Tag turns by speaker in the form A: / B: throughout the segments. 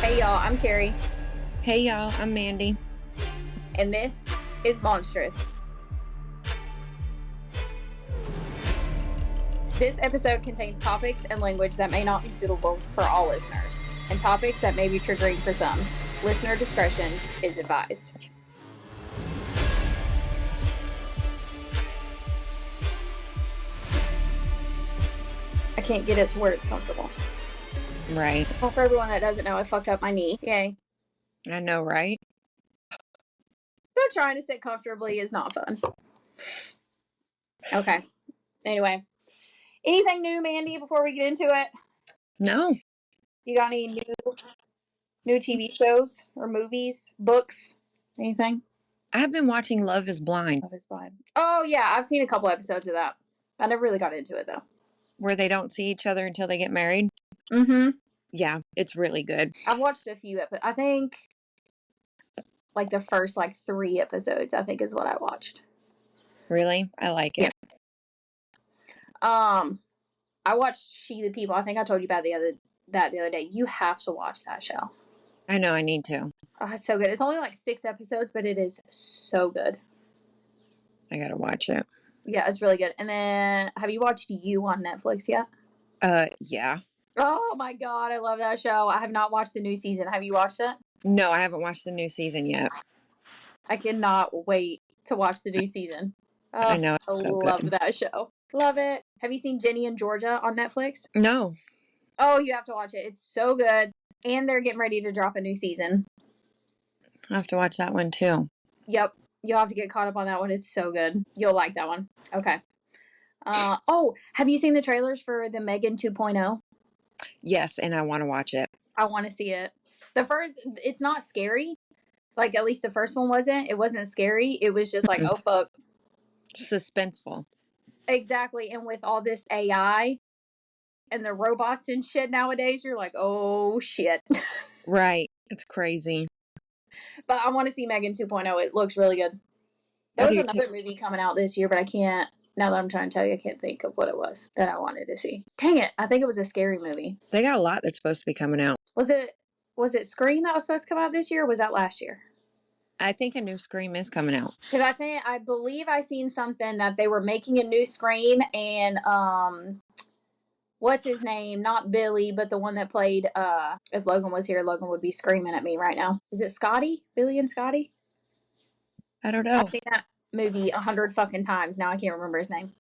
A: Hey y'all, I'm Carrie.
B: Hey y'all, I'm Mandy.
A: And this is Monstrous. This episode contains topics and language that may not be suitable for all listeners, and topics that may be triggering for some. Listener discretion is advised. I can't get it to where it's comfortable.
B: Right.
A: Well, for everyone that doesn't know, I fucked up my knee. Yay.
B: I know, right?
A: So trying to sit comfortably is not fun. Okay. Anyway. Anything new, Mandy, before we get into it?
B: No.
A: You got any new TV shows or movies, books, anything?
B: I've been watching Love is Blind.
A: Love is Blind. Oh, yeah. I've seen a couple episodes of that. I never really got into it, though.
B: Where they don't see each other until they get married.
A: Mm-hmm.
B: Yeah, it's really good.
A: I've watched a few episodes. I think, like, the first, 3 episodes, I think, is what I watched.
B: Really? I like it.
A: Yeah. I watched She the People. I think I told you about the other day. You have to watch that show.
B: I know, I need to.
A: Oh, it's so good. It's only 6 episodes, but it is so good.
B: I gotta watch it.
A: Yeah, it's really good. And then, have you watched You on Netflix yet?
B: Yeah.
A: Oh my god, I love that show. I have not watched the new season. Have you watched it?
B: No, I haven't watched the new season yet.
A: I cannot wait to watch the new season. Oh,
B: I know.
A: I love that show. Love it. Have you seen Jenny and Georgia on Netflix?
B: No.
A: Oh, you have to watch it. It's so good. And they're getting ready to drop a new season.
B: I'll have to watch that one too.
A: Yep. You'll have to get caught up on that one. It's so good. You'll like that one. Okay. Have you seen the trailers for the Megan 2.0?
B: Yes, and I want to watch it.
A: I want to see it. It's not scary. At least the first one wasn't. It wasn't scary. It was just oh, fuck.
B: Suspenseful.
A: Exactly. And with all this AI and the robots and shit nowadays, you're like, oh, shit.
B: Right. It's crazy.
A: But I want to see Megan 2.0. It looks really good. There was another movie coming out this year, but I can't, now that I'm trying to tell you, I can't think of what it was that I wanted to see. Dang it. I think it was a scary movie.
B: They got a lot that's supposed to be coming out.
A: Was it Scream that was supposed to come out this year, or was that last year?
B: I think a new Scream is coming out.
A: Because I believe I seen something that they were making a new Scream, and what's his name? Not Billy, but the one that played. If Logan was here, Logan would be screaming at me right now. Is it Scotty? Billy and Scotty?
B: I don't know.
A: I've seen that movie 100 fucking times. Now I can't remember his name.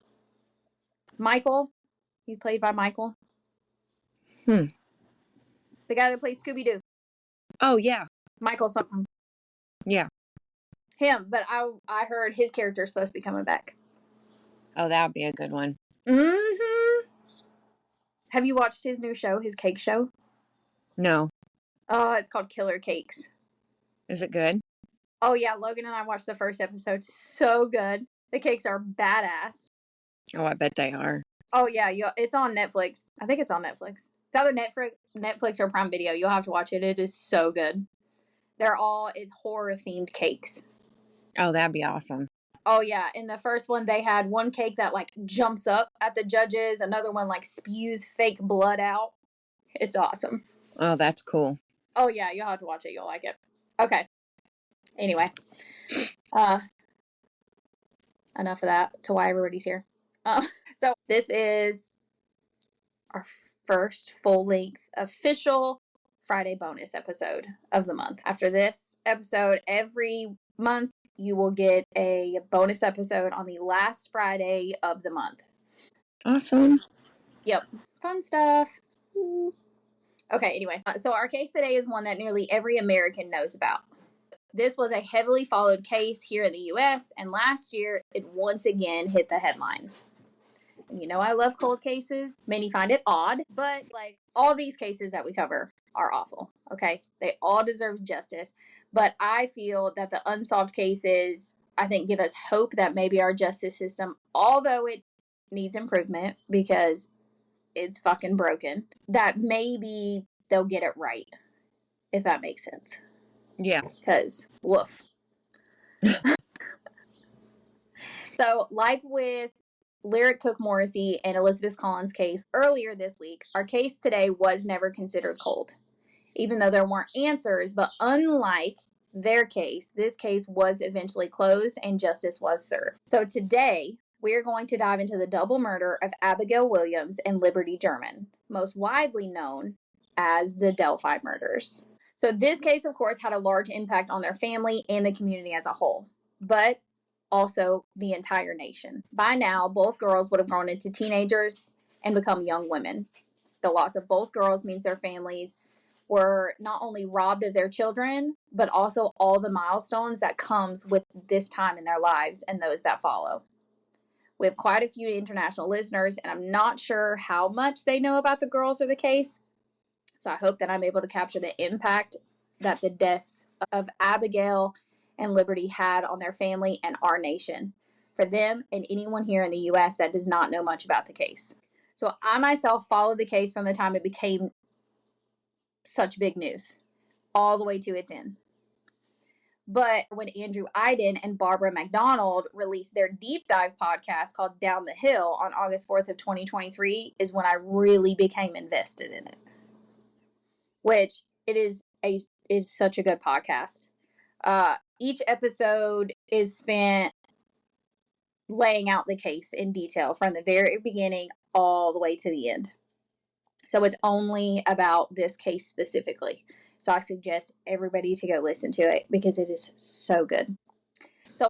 A: Michael. He's played by Michael. The guy that plays Scooby-Doo.
B: Oh yeah.
A: Michael something.
B: Yeah.
A: Him, but I heard his character is supposed to be coming back.
B: Oh, that would be a good one.
A: Mm-hmm. Have you watched his new show, his cake show?
B: No.
A: Oh, it's called Killer Cakes.
B: Is it good?
A: Oh, yeah. Logan and I watched the first episode. So good. The cakes are badass.
B: Oh, I bet they are.
A: Oh, yeah. It's on Netflix. I think it's on Netflix. It's either Netflix or Prime Video. You'll have to watch it. It is so good. It's horror-themed cakes.
B: Oh, that'd be awesome.
A: Oh, yeah. In the first one, they had one cake that, jumps up at the judges. Another one, spews fake blood out. It's awesome.
B: Oh, that's cool.
A: Oh, yeah. You'll have to watch it. You'll like it. Okay. Anyway. Enough of that to why everybody's here. So, this is our first full-length official Friday bonus episode of the month. After this episode, every month, you will get a bonus episode on the last Friday of the month.
B: Awesome.
A: Yep. Fun stuff. Okay, anyway. So our case today is one that nearly every American knows about. This was a heavily followed case here in the U.S., and last year, it once again hit the headlines. And I love cold cases. Many find it odd, but all these cases that we cover are awful, okay? They all deserve justice. But I feel that the unsolved cases, I think, give us hope that maybe our justice system, although it needs improvement because it's fucking broken, that maybe they'll get it right, if that makes sense.
B: Yeah.
A: Because, woof. So, like with Lyric Cook Morrissey and Elizabeth Collins' case earlier this week, our case today was never considered cold. even though there weren't answers. But unlike their case, this case was eventually closed and justice was served. So today, we're going to dive into the double murder of Abigail Williams and Liberty German, most widely known as the Delphi Murders. So this case, of course, had a large impact on their family and the community as a whole, but also the entire nation. By now, both girls would have grown into teenagers and become young women. The loss of both girls means their families were not only robbed of their children, but also all the milestones that comes with this time in their lives and those that follow. We have quite a few international listeners, and I'm not sure how much they know about the girls or the case. So I hope that I'm able to capture the impact that the deaths of Abigail and Liberty had on their family and our nation, for them and anyone here in the U.S. that does not know much about the case. So I myself followed the case from the time it became such big news, all the way to its end. But when Andrew Iden and Barbara McDonald released their deep dive podcast called Down the Hill on August 4th of 2023 is when I really became invested in it. Which it is such a good podcast. Each episode is spent laying out the case in detail from the very beginning all the way to the end. So it's only about this case specifically. So I suggest everybody to go listen to it because it is so good. So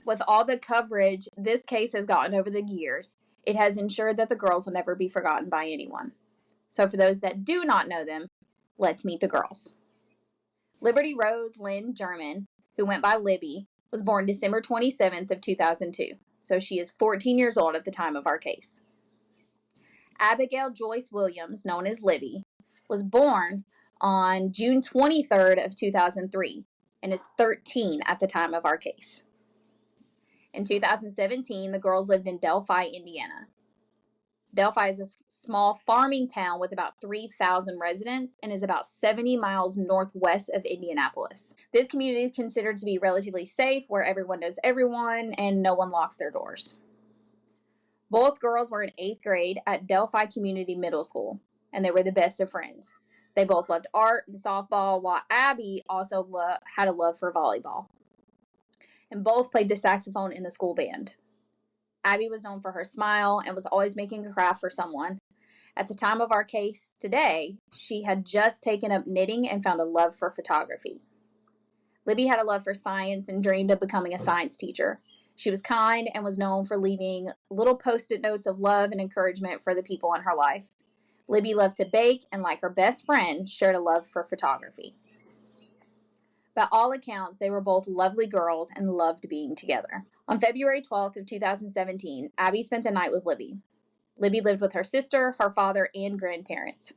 A: with all the coverage this case has gotten over the years, it has ensured that the girls will never be forgotten by anyone. So for those that do not know them, let's meet the girls. Liberty Rose Lynn German, who went by Libby, was born December 27th of 2002. So she is 14 years old at the time of our case. Abigail Joyce Williams, known as Libby, was born on June 23rd of 2003 and is 13 at the time of our case. In 2017, the girls lived in Delphi, Indiana. Delphi is a small farming town with about 3,000 residents and is about 70 miles northwest of Indianapolis. This community is considered to be relatively safe, where everyone knows everyone and no one locks their doors. Both girls were in 8th grade at Delphi Community Middle School, and they were the best of friends. They both loved art and softball, while Abby also had a love for volleyball. And both played the saxophone in the school band. Abby was known for her smile and was always making a craft for someone. At the time of our case today, she had just taken up knitting and found a love for photography. Libby had a love for science and dreamed of becoming a science teacher. She was kind and was known for leaving little post-it notes of love and encouragement for the people in her life. Libby loved to bake and, like her best friend, shared a love for photography. By all accounts, they were both lovely girls and loved being together. On February 12th of 2017, Abby spent the night with Libby. Libby lived with her sister, her father, and grandparents.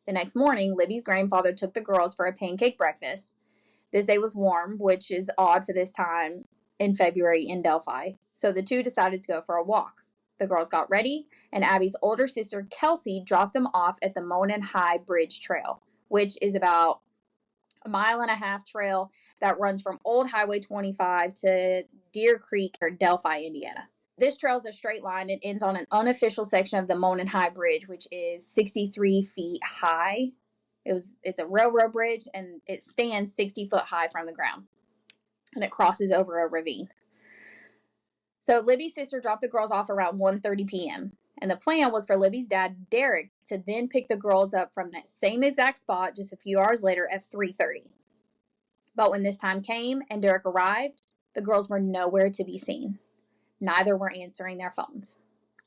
A: The next morning, Libby's grandfather took the girls for a pancake breakfast. This day was warm, which is odd for this time in February in Delphi, so the two decided to go for a walk. The girls got ready, and Abby's older sister, Kelsey, dropped them off at the Monon High Bridge Trail, which is about a 1.5 mile trail that runs from Old Highway 25 to Deer Creek or Delphi, Indiana. This trail is a straight line. It ends on an unofficial section of the Monon High Bridge, which is 63 feet high. It's a railroad bridge, and it stands 60 foot high from the ground. And it crosses over a ravine. So Libby's sister dropped the girls off around 1:30 p.m. And the plan was for Libby's dad, Derek, to then pick the girls up from that same exact spot just a few hours later at 3:30. But when this time came and Derek arrived, the girls were nowhere to be seen. Neither were answering their phones.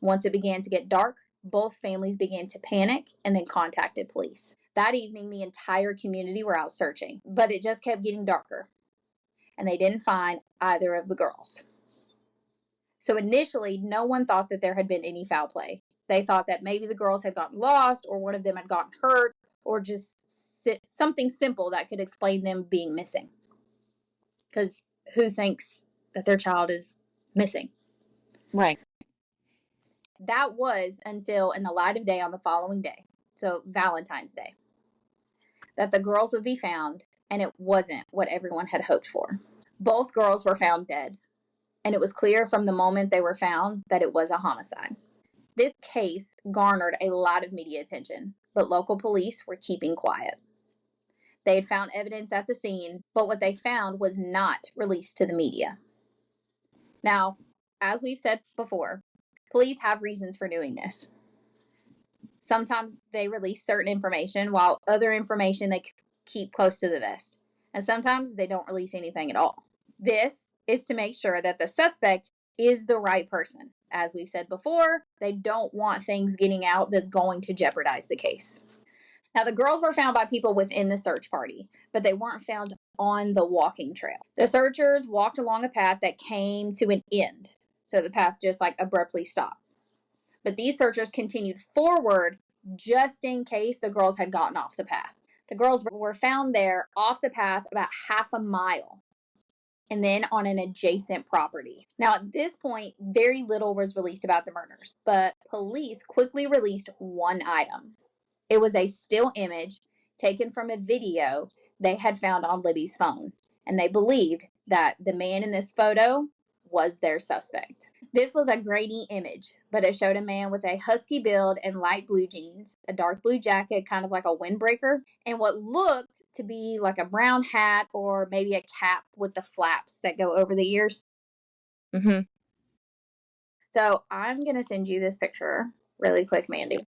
A: Once it began to get dark, both families began to panic and then contacted police. That evening, the entire community were out searching, but it just kept getting darker, and they didn't find either of the girls. So initially, no one thought that there had been any foul play. They thought that maybe the girls had gotten lost, or one of them had gotten hurt, or just something simple that could explain them being missing. Because who thinks that their child is missing?
B: Right.
A: That was until in the light of day on the following day, so Valentine's Day, that the girls would be found, and it wasn't what everyone had hoped for. Both girls were found dead, and it was clear from the moment they were found that it was a homicide. This case garnered a lot of media attention, but local police were keeping quiet. They had found evidence at the scene, but what they found was not released to the media. Now, as we've said before, police have reasons for doing this. Sometimes they release certain information, while other information they keep close to the vest. And sometimes they don't release anything at all. This is to make sure that the suspect is the right person. As we've said before, they don't want things getting out that's going to jeopardize the case. Now, the girls were found by people within the search party, but they weren't found on the walking trail. The searchers walked along a path that came to an end, so the path just like abruptly stopped. But these searchers continued forward just in case the girls had gotten off the path. The girls were found there off the path about half a mile and then on an adjacent property. Now, at this point, very little was released about the murders, but police quickly released one item. It was a still image taken from a video they had found on Libby's phone, and they believed that the man in this photo was their suspect. This was a grainy image, but it showed a man with a husky build and light blue jeans, a dark blue jacket, kind of like a windbreaker, and what looked to be like a brown hat or maybe a cap with the flaps that go over the ears.
B: Mm-hmm.
A: So I'm going to send you this picture really quick, Mandy.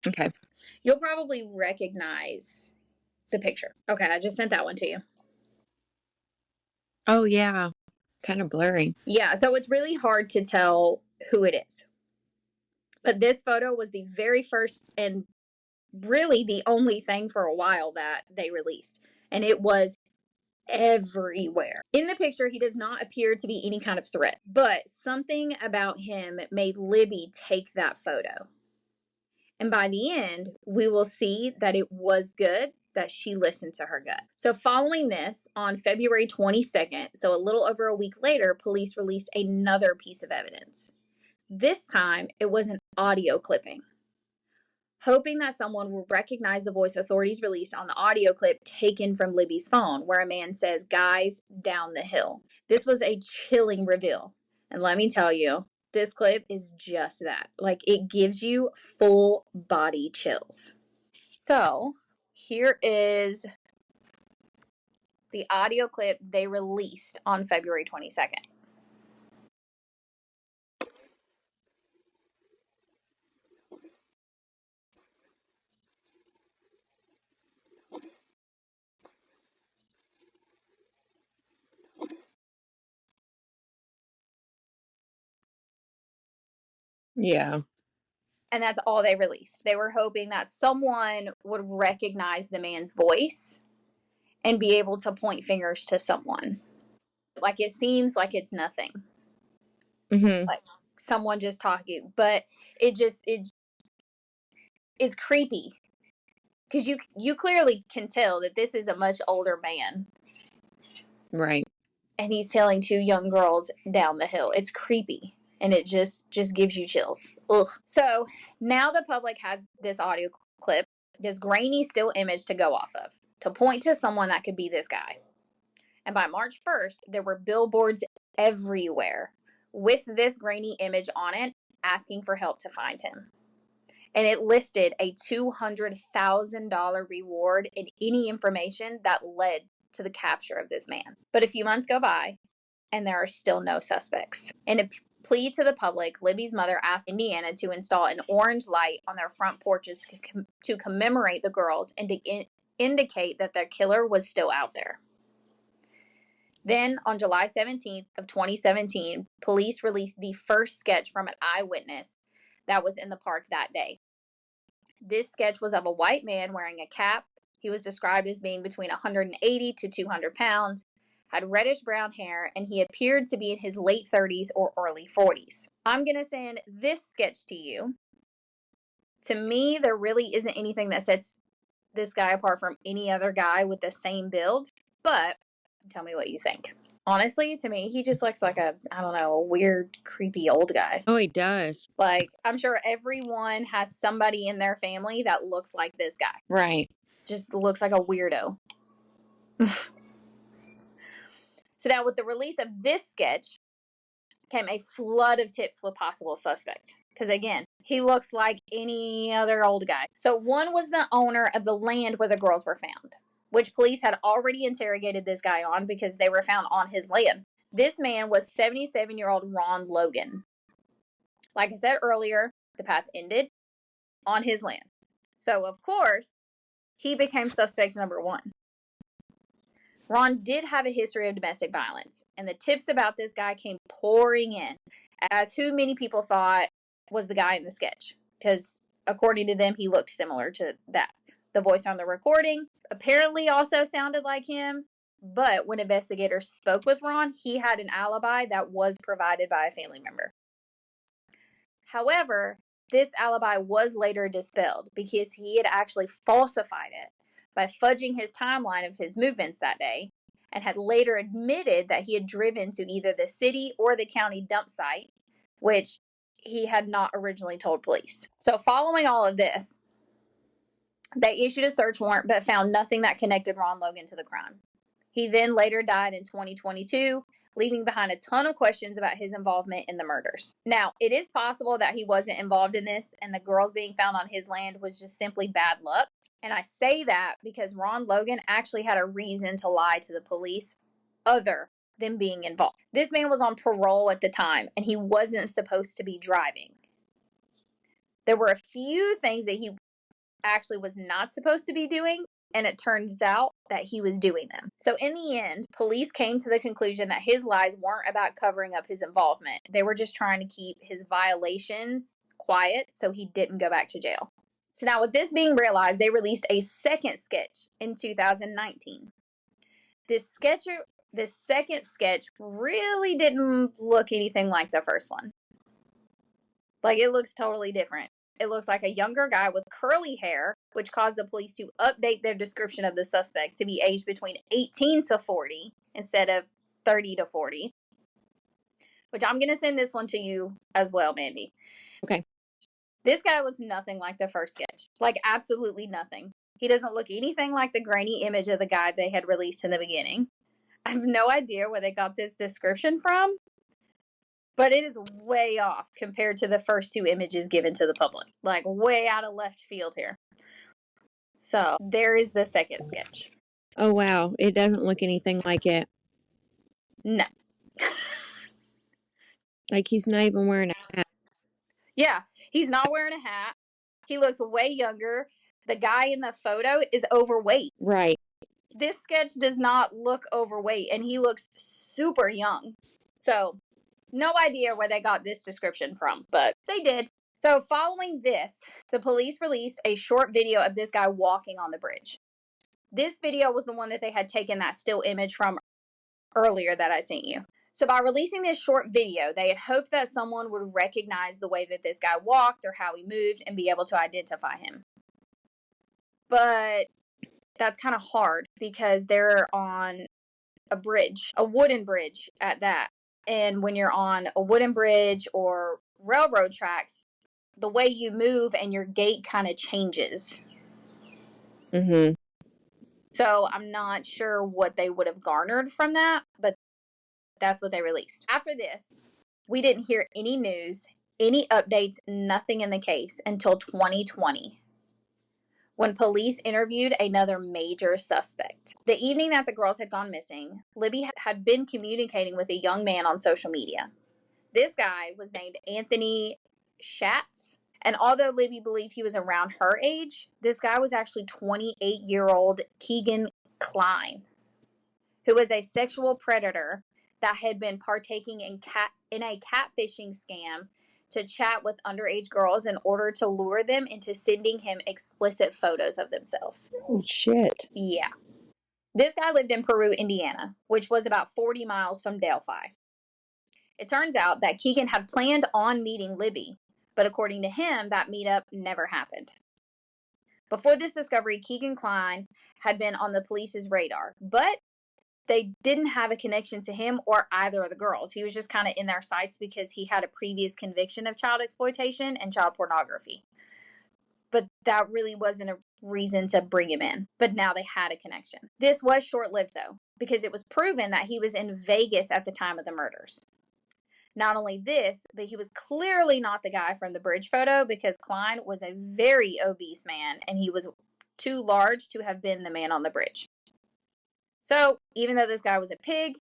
B: Okay.
A: You'll probably recognize the picture. Okay, I just sent that one to you.
B: Oh, yeah. Kind of blurry.
A: Yeah, so it's really hard to tell who it is. But this photo was the very first and really the only thing for a while that they released. And it was everywhere. In the picture, he does not appear to be any kind of threat, but something about him made Libby take that photo. And by the end, we will see that it was good that she listened to her gut. So following this, on February 22nd, so a little over a week later, police released another piece of evidence. This time, it was an audio clipping. Hoping that someone will recognize the voice, authorities released on the audio clip taken from Libby's phone, where a man says, "Guys, down the hill." This was a chilling reveal. And let me tell you, this clip is just that. Like, it gives you full body chills. So, here is the audio clip they released on February 22nd.
B: Yeah.
A: And that's all they released. They were hoping that someone would recognize the man's voice and be able to point fingers to someone. Like, it seems like it's nothing.
B: Mm-hmm.
A: Like someone just talking, but it is creepy because you clearly can tell that this is a much older man.
B: Right.
A: And he's telling two young girls down the hill. It's creepy, and it just gives you chills. Ugh. So now the public has this audio clip, this grainy still image to go off of, to point to someone that could be this guy. And by March 1st, there were billboards everywhere with this grainy image on it asking for help to find him. And it listed a $200,000 reward in any information that led to the capture of this man. But a few months go by, and there are still no suspects. In a plea to the public, Libby's mother asked Indiana to install an orange light on their front porches to commemorate the girls and to indicate that their killer was still out there. Then, on July 17th of 2017, police released the first sketch from an eyewitness that was in the park that day. This sketch was of a white man wearing a cap. He was described as being between 180 to 200 pounds, had reddish brown hair, and he appeared to be in his late 30s or early 40s. I'm going to send this sketch to you. To me, there really isn't anything that sets this guy apart from any other guy with the same build, but tell me what you think. Honestly, to me, he just looks like a weird, creepy old guy.
B: Oh, he does.
A: Like, I'm sure everyone has somebody in their family that looks like this guy.
B: Right.
A: Just looks like a weirdo. So now with the release of this sketch came a flood of tips with possible suspect. Because again, he looks like any other old guy. So one was the owner of the land where the girls were found, which police had already interrogated this guy on because they were found on his land. This man was 77-year-old Ron Logan. Like I said earlier, the path ended on his land. So, of course, he became suspect number one. Ron did have a history of domestic violence, and the tips about this guy came pouring in, as who many people thought was the guy in the sketch, because according to them, he looked similar to that. The voice on the recording apparently also sounded like him, but when investigators spoke with Ron, he had an alibi that was provided by a family member. However, this alibi was later dispelled because he had actually falsified it by fudging his timeline of his movements that day, and had later admitted that he had driven to either the city or the county dump site, which he had not originally told police. So following all of this, they issued a search warrant but found nothing that connected Ron Logan to the crime. He then later died in 2022, leaving behind a ton of questions about his involvement in the murders. Now, it is possible that he wasn't involved in this and the girls being found on his land was just simply bad luck. And I say that because Ron Logan actually had a reason to lie to the police other than being involved. This man was on parole at the time and he wasn't supposed to be driving. There were a few things that he actually was not supposed to be doing, and it turns out that he was doing them. So in the end, police came to the conclusion that his lies weren't about covering up his involvement. They were just trying to keep his violations quiet so he didn't go back to jail. So now with this being realized, they released a second sketch in 2019. This second sketch really didn't look anything like the first one. Like, it looks totally different. It looks like a younger guy with curly hair, which caused the police to update their description of the suspect to be aged between 18 to 40 instead of 30 to 40. Which I'm going to send this one to you as well, Mandy.
B: Okay.
A: This guy looks nothing like the first sketch. Like, absolutely nothing. He doesn't look anything like the grainy image of the guy they had released in the beginning. I have no idea where they got this description from, but it is way off compared to the first two images given to the public. Like, way out of left field here. So, there is the second sketch.
B: Oh, wow. It doesn't look anything like it.
A: No.
B: Like, he's not even wearing a hat.
A: Yeah, he's not wearing a hat. He looks way younger. The guy in the photo is overweight.
B: Right.
A: This sketch does not look overweight, and he looks super young. So, no idea where they got this description from, but they did. So, following this, the police released a short video of this guy walking on the bridge. This video was the one that they had taken that still image from earlier that I sent you. So, by releasing this short video, they had hoped that someone would recognize the way that this guy walked or how he moved and be able to identify him. But that's kind of hard because they're on a bridge, a wooden bridge at that. And when you're on a wooden bridge or railroad tracks, the way you move and your gait kind of changes.
B: Mm-hmm.
A: So I'm not sure what they would have garnered from that, but that's what they released. After this, we didn't hear any news, any updates, nothing in the case until 2020. When police interviewed another major suspect. The evening that the girls had gone missing, Libby had been communicating with a young man on social media. This guy was named Anthony Schatz, and although Libby believed he was around her age, this guy was actually 28-year-old Keegan Klein, who was a sexual predator that had been partaking in a catfishing scam to chat with underage girls in order to lure them into sending him explicit photos of themselves.
B: Oh, shit.
A: Yeah. This guy lived in Peru, Indiana, which was about 40 miles from Delphi. It turns out that Keegan had planned on meeting Libby, but according to him, that meetup never happened. Before this discovery, Keegan Klein had been on the police's radar, but they didn't have a connection to him or either of the girls. He was just kind of in their sights because he had a previous conviction of child exploitation and child pornography. But that really wasn't a reason to bring him in. But now they had a connection. This was short-lived, though, because it was proven that he was in Vegas at the time of the murders. Not only this, but he was clearly not the guy from the bridge photo because Klein was a very obese man and he was too large to have been the man on the bridge. So, even though this guy was a pig,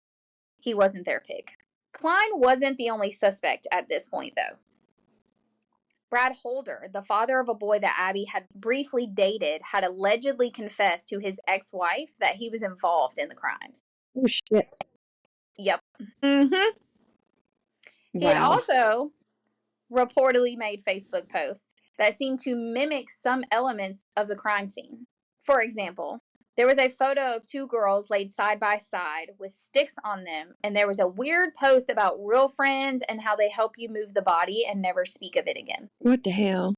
A: he wasn't their pig. Klein wasn't the only suspect at this point, though. Brad Holder, the father of a boy that Abby had briefly dated, had allegedly confessed to his ex-wife that he was involved in the crimes.
B: Oh, shit.
A: Yep. Mm-hmm. He had
B: Wow.
A: also reportedly made Facebook posts that seemed to mimic some elements of the crime scene. For example, there was a photo of two girls laid side by side with sticks on them, and there was a weird post about real friends and how they help you move the body and never speak of it again.
B: What the hell?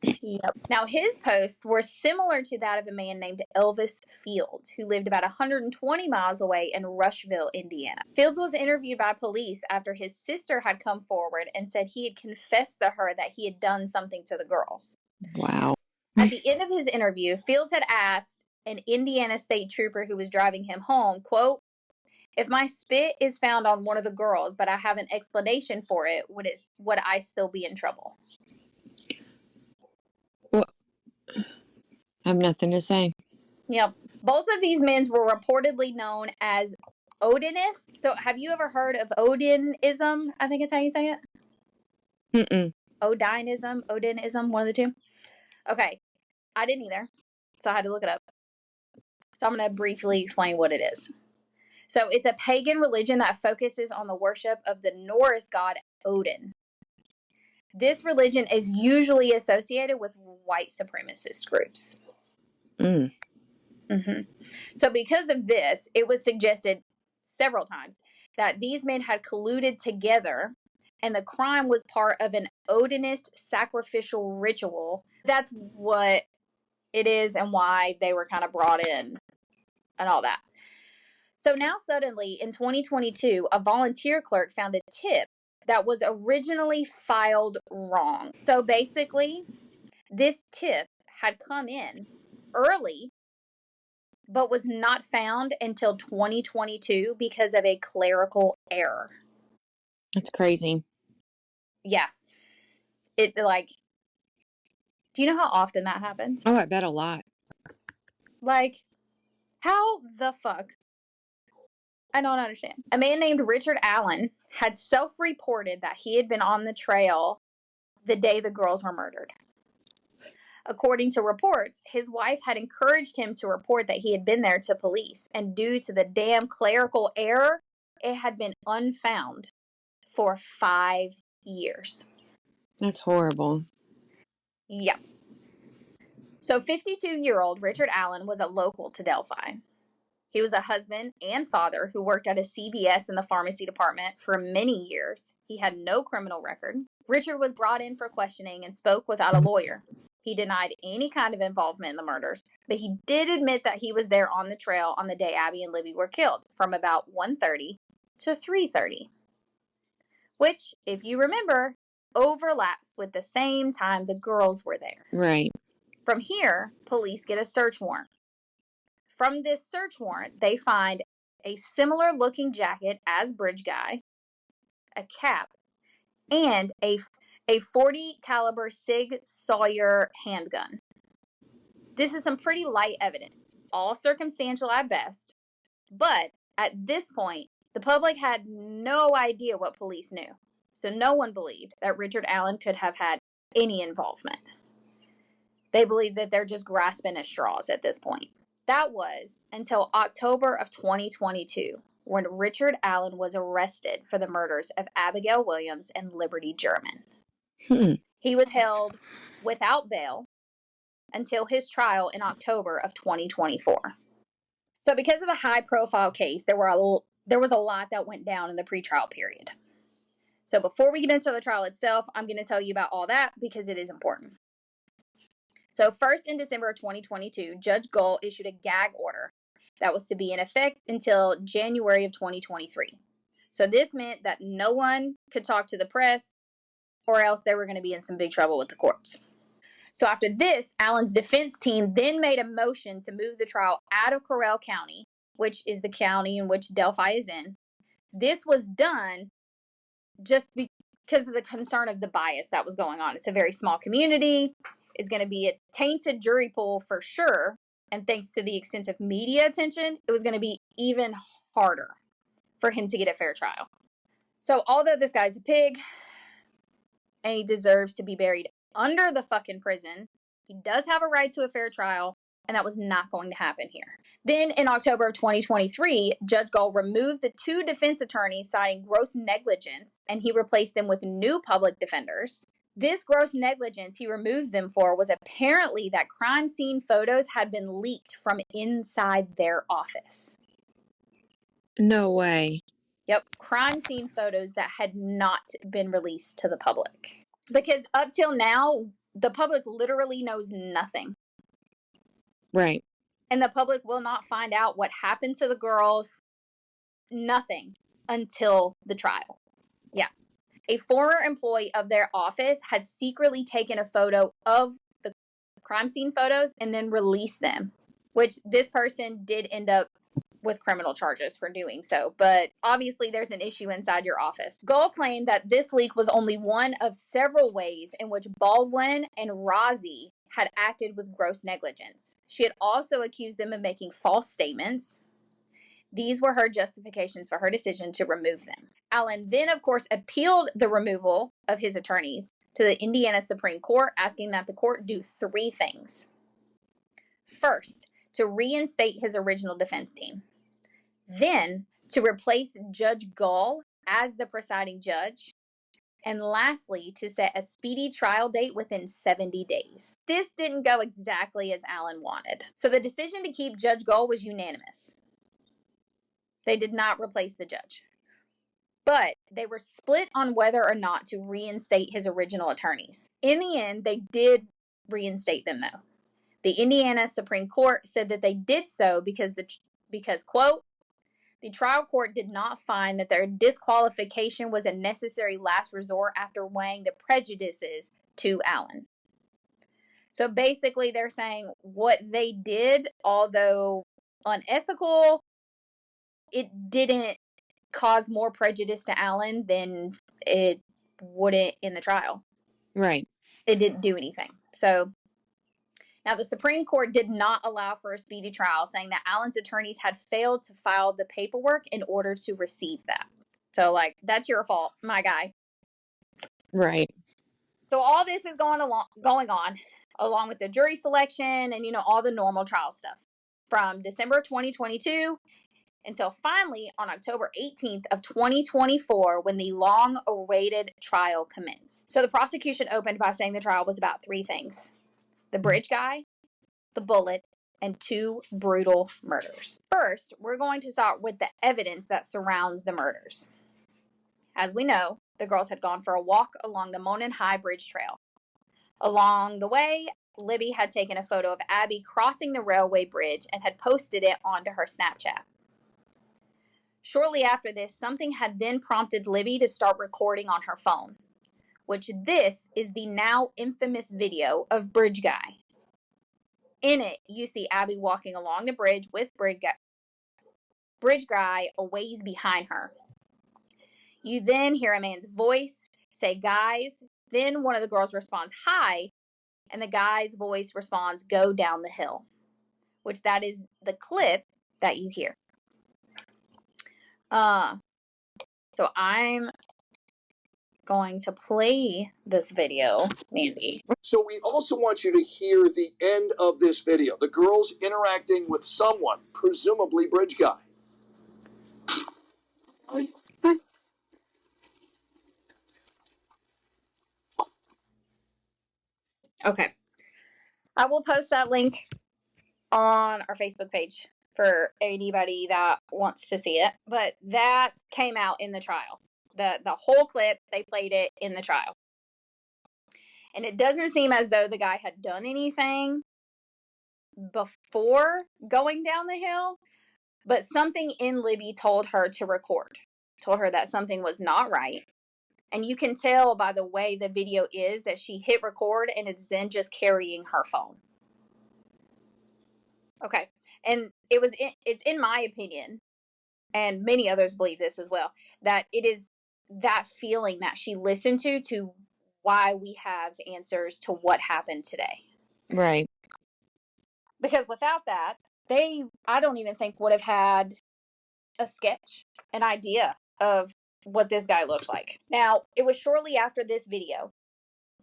A: Yep. Now, his posts were similar to that of a man named Elvis Fields, who lived about 120 miles away in Rushville, Indiana. Fields was interviewed by police after his sister had come forward and said he had confessed to her that he had done something to the girls.
B: Wow.
A: At the end of his interview, Fields had asked an Indiana state trooper who was driving him home, quote, "If my spit is found on one of the girls, but I have an explanation for it, would I still be in trouble?"
B: Well, I have nothing to say.
A: Yep. Both of these men were reportedly known as Odinists. So have you ever heard of Odinism? I think it's how you say it.
B: Mm-mm.
A: Odinism, one of the two. Okay. I didn't either. So I had to look it up. So I'm going to briefly explain what it is. So it's a pagan religion that focuses on the worship of the Norse god Odin. This religion is usually associated with white supremacist groups.
B: Mm.
A: Mm-hmm. So because of this, it was suggested several times that these men had colluded together and the crime was part of an Odinist sacrificial ritual. That's what it is and why they were kind of brought in and all that. So now suddenly in 2022, a volunteer clerk found a tip that was originally filed wrong. So basically, this tip had come in early but was not found until 2022 because of a clerical error.
B: That's crazy.
A: Yeah. Do you know how often that happens?
B: Oh, I bet a lot.
A: Like, how the fuck? I don't understand. A man named Richard Allen had self-reported that he had been on the trail the day the girls were murdered. According to reports, his wife had encouraged him to report that he had been there to police, and due to the damn clerical error, it had been unfound for 5 years.
B: That's horrible.
A: Yep. So 52-year-old Richard Allen was a local to Delphi. He was a husband and father who worked at a CVS in the pharmacy department for many years. He had no criminal record. Richard was brought in for questioning and spoke without a lawyer. He denied any kind of involvement in the murders, but he did admit that he was there on the trail on the day Abby and Libby were killed, from about 1:30 to 3:30, which, if you remember, overlaps with the same time the girls were there.
B: Right.
A: From here, police get a search warrant. From this search warrant, they find a similar looking jacket as Bridge Guy, a cap, and a 40 caliber Sig Sauer handgun. This is some pretty light evidence, all circumstantial at best, but at this point, the public had no idea what police knew, so no one believed that Richard Allen could have had any involvement. They believed that they're just grasping at straws at this point. That was until October of 2022, when Richard Allen was arrested for the murders of Abigail Williams and Liberty German. He was held without bail until his trial in October of 2024. So because of the high-profile case, there was a lot that went down in the pretrial period. So before we get into the trial itself, I'm going to tell you about all that because it is important. So first, in December of 2022, Judge Gull issued a gag order that was to be in effect until January of 2023. So this meant that no one could talk to the press, or else they were going to be in some big trouble with the courts. So after this, Allen's defense team then made a motion to move the trial out of Correll County, which is the county in which Delphi is in. This was done just because of the concern of the bias that was going on. It's a very small community. It's going to be a tainted jury pool for sure. And thanks to the extensive media attention, it was going to be even harder for him to get a fair trial. So although this guy's a pig and he deserves to be buried under the fucking prison, he does have a right to a fair trial, and that was not going to happen here. Then in October of 2023, Judge Gull removed the 2 defense attorneys citing gross negligence, and he replaced them with new public defenders. This gross negligence he removed them for was apparently that crime scene photos had been leaked from inside their office.
B: No way.
A: Yep, crime scene photos that had not been released to the public. Because up till now, the public literally knows nothing.
B: Right.
A: And the public will not find out what happened to the girls, nothing, until the trial. Yeah. A former employee of their office had secretly taken a photo of the crime scene photos and then released them, which this person did end up with criminal charges for doing so. But obviously there's an issue inside your office. Gull claimed that this leak was only one of several ways in which Baldwin and Rozzi had acted with gross negligence. She had also accused them of making false statements. These were her justifications for her decision to remove them. Allen then, of course, appealed the removal of his attorneys to the Indiana Supreme Court, asking that the court do 3 things. First, to reinstate his original defense team. Then, to replace Judge Gull as the presiding judge. And lastly, to set a speedy trial date within 70 days. This didn't go exactly as Allen wanted. So the decision to keep Judge Gull was unanimous. They did not replace the judge. But they were split on whether or not to reinstate his original attorneys. In the end, they did reinstate them, though. The Indiana Supreme Court said that they did so because, quote, the trial court did not find that their disqualification was a necessary last resort after weighing the prejudices to Allen. So basically, they're saying what they did, although unethical, it didn't cause more prejudice to Allen than it wouldn't in the trial.
B: Right.
A: It didn't do anything. So now the Supreme Court did not allow for a speedy trial, saying that Allen's attorneys had failed to file the paperwork in order to receive that. So, that's your fault, my guy.
B: Right.
A: So all this is going on, along with the jury selection and, all the normal trial stuff from December 2022 until finally on October 18th of 2024 when the long-awaited trial commenced. So the prosecution opened by saying the trial was about 3 things: the bridge guy, the bullet, and 2 brutal murders. First, we're going to start with the evidence that surrounds the murders. As we know, the girls had gone for a walk along the Monon High Bridge Trail. Along the way, Libby had taken a photo of Abby crossing the railway bridge and had posted it onto her Snapchat. Shortly after this, something had then prompted Libby to start recording on her phone, which this is the now infamous video of Bridge Guy. In it, you see Abby walking along the bridge with Bridge Guy a ways behind her. You then hear a man's voice say, "Guys." Then one of the girls responds, "Hi." And the guy's voice responds, "Go down the hill," which that is the clip that you hear. So I'm going to play this video, Mandy.
C: So we also want you to hear the end of this video. The girls interacting with someone, presumably Bridge Guy.
A: Okay. I will post that link on our Facebook page for anybody that wants to see it. But that came out in the trial. The whole clip, they played it in the trial. And it doesn't seem as though the guy had done anything before going down the hill, but something in Libby told her to record, told her that something was not right. And you can tell by the way the video is that she hit record and it's then just carrying her phone. Okay. And it's in my opinion, and many others believe this as well, that it is that feeling that she listened to why we have answers to what happened today.
B: Right.
A: Because without that, I don't even think would have had a sketch, an idea of what this guy looked like. Now, it was shortly after this video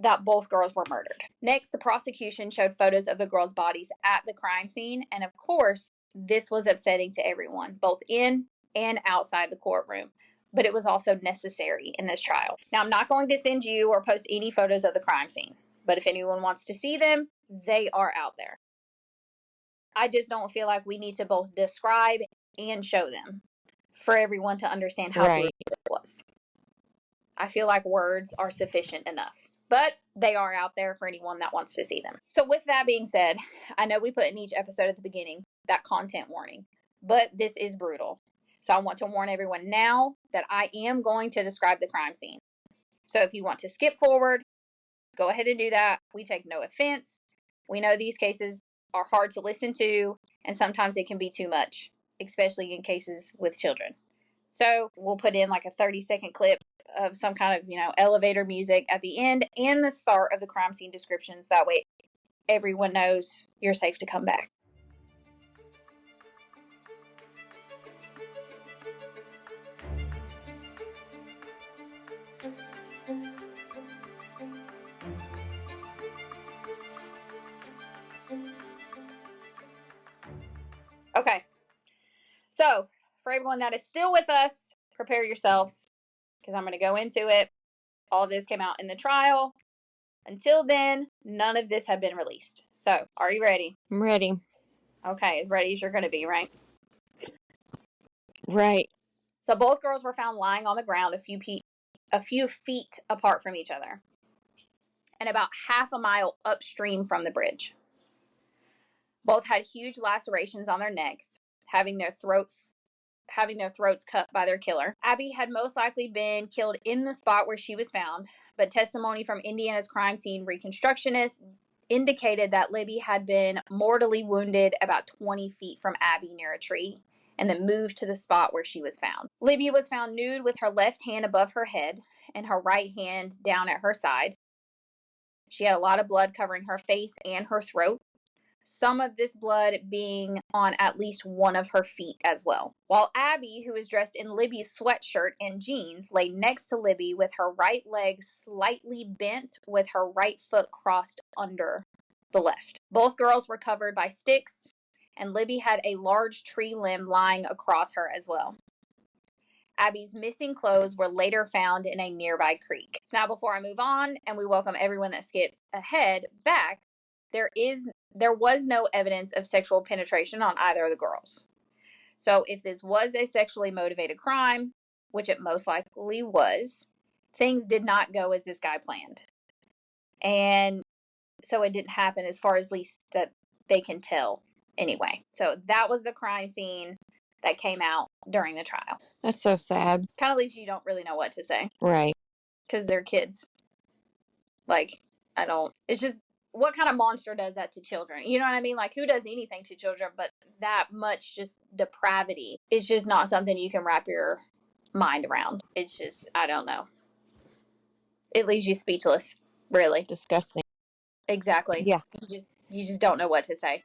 A: that both girls were murdered. Next, the prosecution showed photos of the girls' bodies at the crime scene, and of course, this was upsetting to everyone, both in and outside the courtroom. But it was also necessary in this trial. Now, I'm not going to send you or post any photos of the crime scene, but if anyone wants to see them, they are out there. I just don't feel like we need to both describe and show them for everyone to understand how brutal it was. I feel like words are sufficient enough, but they are out there for anyone that wants to see them. So with that being said, I know we put in each episode at the beginning that content warning, but this is brutal. So I want to warn everyone now that I am going to describe the crime scene. So if you want to skip forward, go ahead and do that. We take no offense. We know these cases are hard to listen to, and sometimes it can be too much, especially in cases with children. So we'll put in like a 30-second clip of some kind of, elevator music at the end and the start of the crime scene descriptions. That way everyone knows you're safe to come back. Okay. So, for everyone that is still with us, prepare yourselves because I'm going to go into it. All of this came out in the trial. Until then, none of this had been released. So, are you ready?
B: I'm ready.
A: Okay, as ready as you're going to be, right?
B: Right.
A: So, both girls were found lying on the ground a few feet apart from each other and about half a mile upstream from the bridge. Both had huge lacerations on their necks, having their throats cut by their killer. Abby had most likely been killed in the spot where she was found, but testimony from Indiana's crime scene reconstructionist indicated that Libby had been mortally wounded about 20 feet from Abby near a tree and then moved to the spot where she was found. Libby was found nude with her left hand above her head and her right hand down at her side. She had a lot of blood covering her face and her throat, some of this blood being on at least one of her feet as well. While Abby, who was dressed in Libby's sweatshirt and jeans, lay next to Libby with her right leg slightly bent with her right foot crossed under the left. Both girls were covered by sticks, and Libby had a large tree limb lying across her as well. Abby's missing clothes were later found in a nearby creek. So now before I move on, and we welcome everyone that skipped ahead back, there was no evidence of sexual penetration on either of the girls. So if this was a sexually motivated crime, which it most likely was, things did not go as this guy planned. And so it didn't happen as far as least that they can tell anyway. So that was the crime scene that came out during the trial.
B: That's so sad.
A: Kind of leaves you don't really know what to say.
B: Right.
A: Because they're kids. It's just, what kind of monster does that to children? You know what I mean? Like, who does anything to children, but that much just depravity is just not something you can wrap your mind around. It's just, I don't know. It leaves you speechless, really.
B: Disgusting.
A: Exactly.
B: Yeah.
A: You just don't know what to say.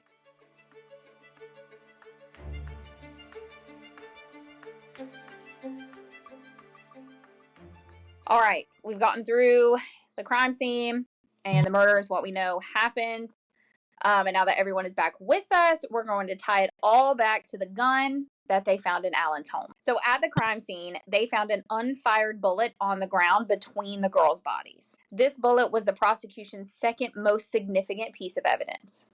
A: All right, we've gotten through the crime scene and the murders, what we know happened. And now that everyone is back with us, we're going to tie it all back to the gun that they found in Alan's home. So at the crime scene, they found an unfired bullet on the ground between the girls' bodies. This bullet was the prosecution's second most significant piece of evidence.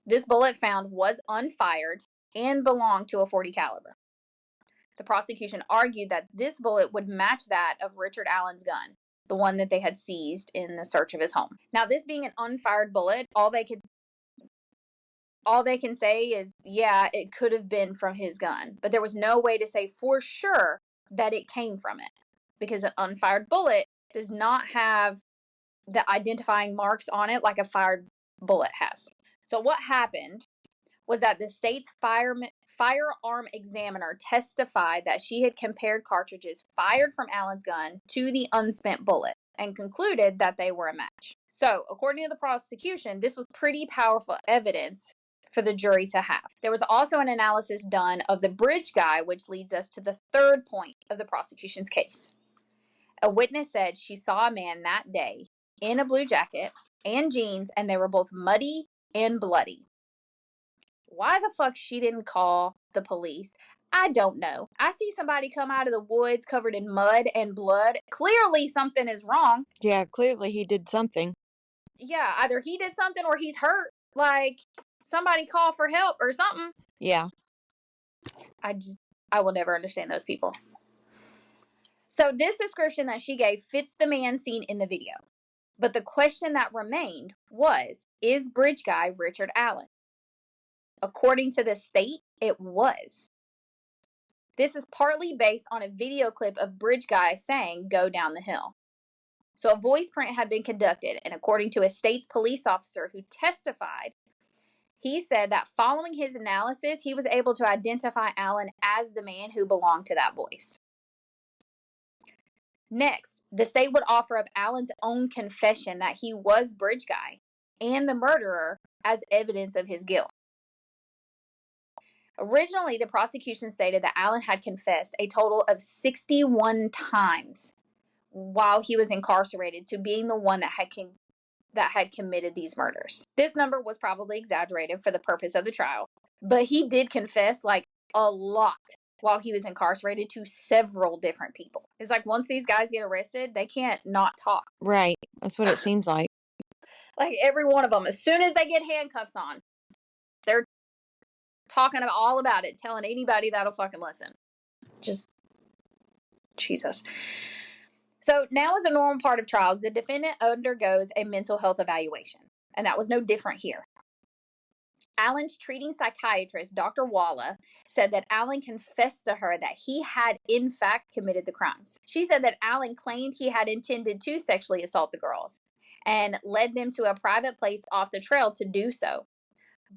A: This bullet found was unfired and belonged to a .40 caliber. The prosecution argued that this bullet would match that of Richard Allen's gun, the one that they had seized in the search of his home. Now, this being an unfired bullet, all they can say is, yeah, it could have been from his gun. But there was no way to say for sure that it came from it, because an unfired bullet does not have the identifying marks on it like a fired bullet has. So what happened was that the state's firearm examiner testified that she had compared cartridges fired from Allen's gun to the unspent bullet and concluded that they were a match. So, according to the prosecution, this was pretty powerful evidence for the jury to have. There was also an analysis done of the bridge guy, which leads us to the third point of the prosecution's case. A witness said she saw a man that day in a blue jacket and jeans, and they were both muddy and bloody. Why the fuck she didn't call the police, I don't know. I see somebody come out of the woods covered in mud and blood. Clearly something is wrong.
B: Yeah, clearly he did something.
A: Yeah, either he did something or he's hurt. Like, somebody call for help or something.
B: Yeah.
A: I will never understand those people. So this description that she gave fits the man seen in the video. But the question that remained was, is bridge guy Richard Allen? According to the state, it was. This is partly based on a video clip of bridge guy saying, "Go down the hill." So a voice print had been conducted, and according to a state's police officer who testified, he said that following his analysis, he was able to identify Allen as the man who belonged to that voice. Next, the state would offer up Allen's own confession that he was bridge guy and the murderer as evidence of his guilt. Originally, the prosecution stated that Allen had confessed a total of 61 times while he was incarcerated to being the one that had committed these murders. This number was probably exaggerated for the purpose of the trial, but he did confess like a lot while he was incarcerated to several different people. It's like once these guys get arrested, they can't not talk.
B: Right. That's what it seems like.
A: Like every one of them, as soon as they get handcuffs on, they're talking all about it, telling anybody that'll fucking listen. Just Jesus. So now, as a normal part of trials, the defendant undergoes a mental health evaluation, and that was no different here. Allen's treating psychiatrist, Dr. Walla, said that Allen confessed to her that he had in fact committed the crimes. She said that Allen claimed he had intended to sexually assault the girls and led them to a private place off the trail to do so.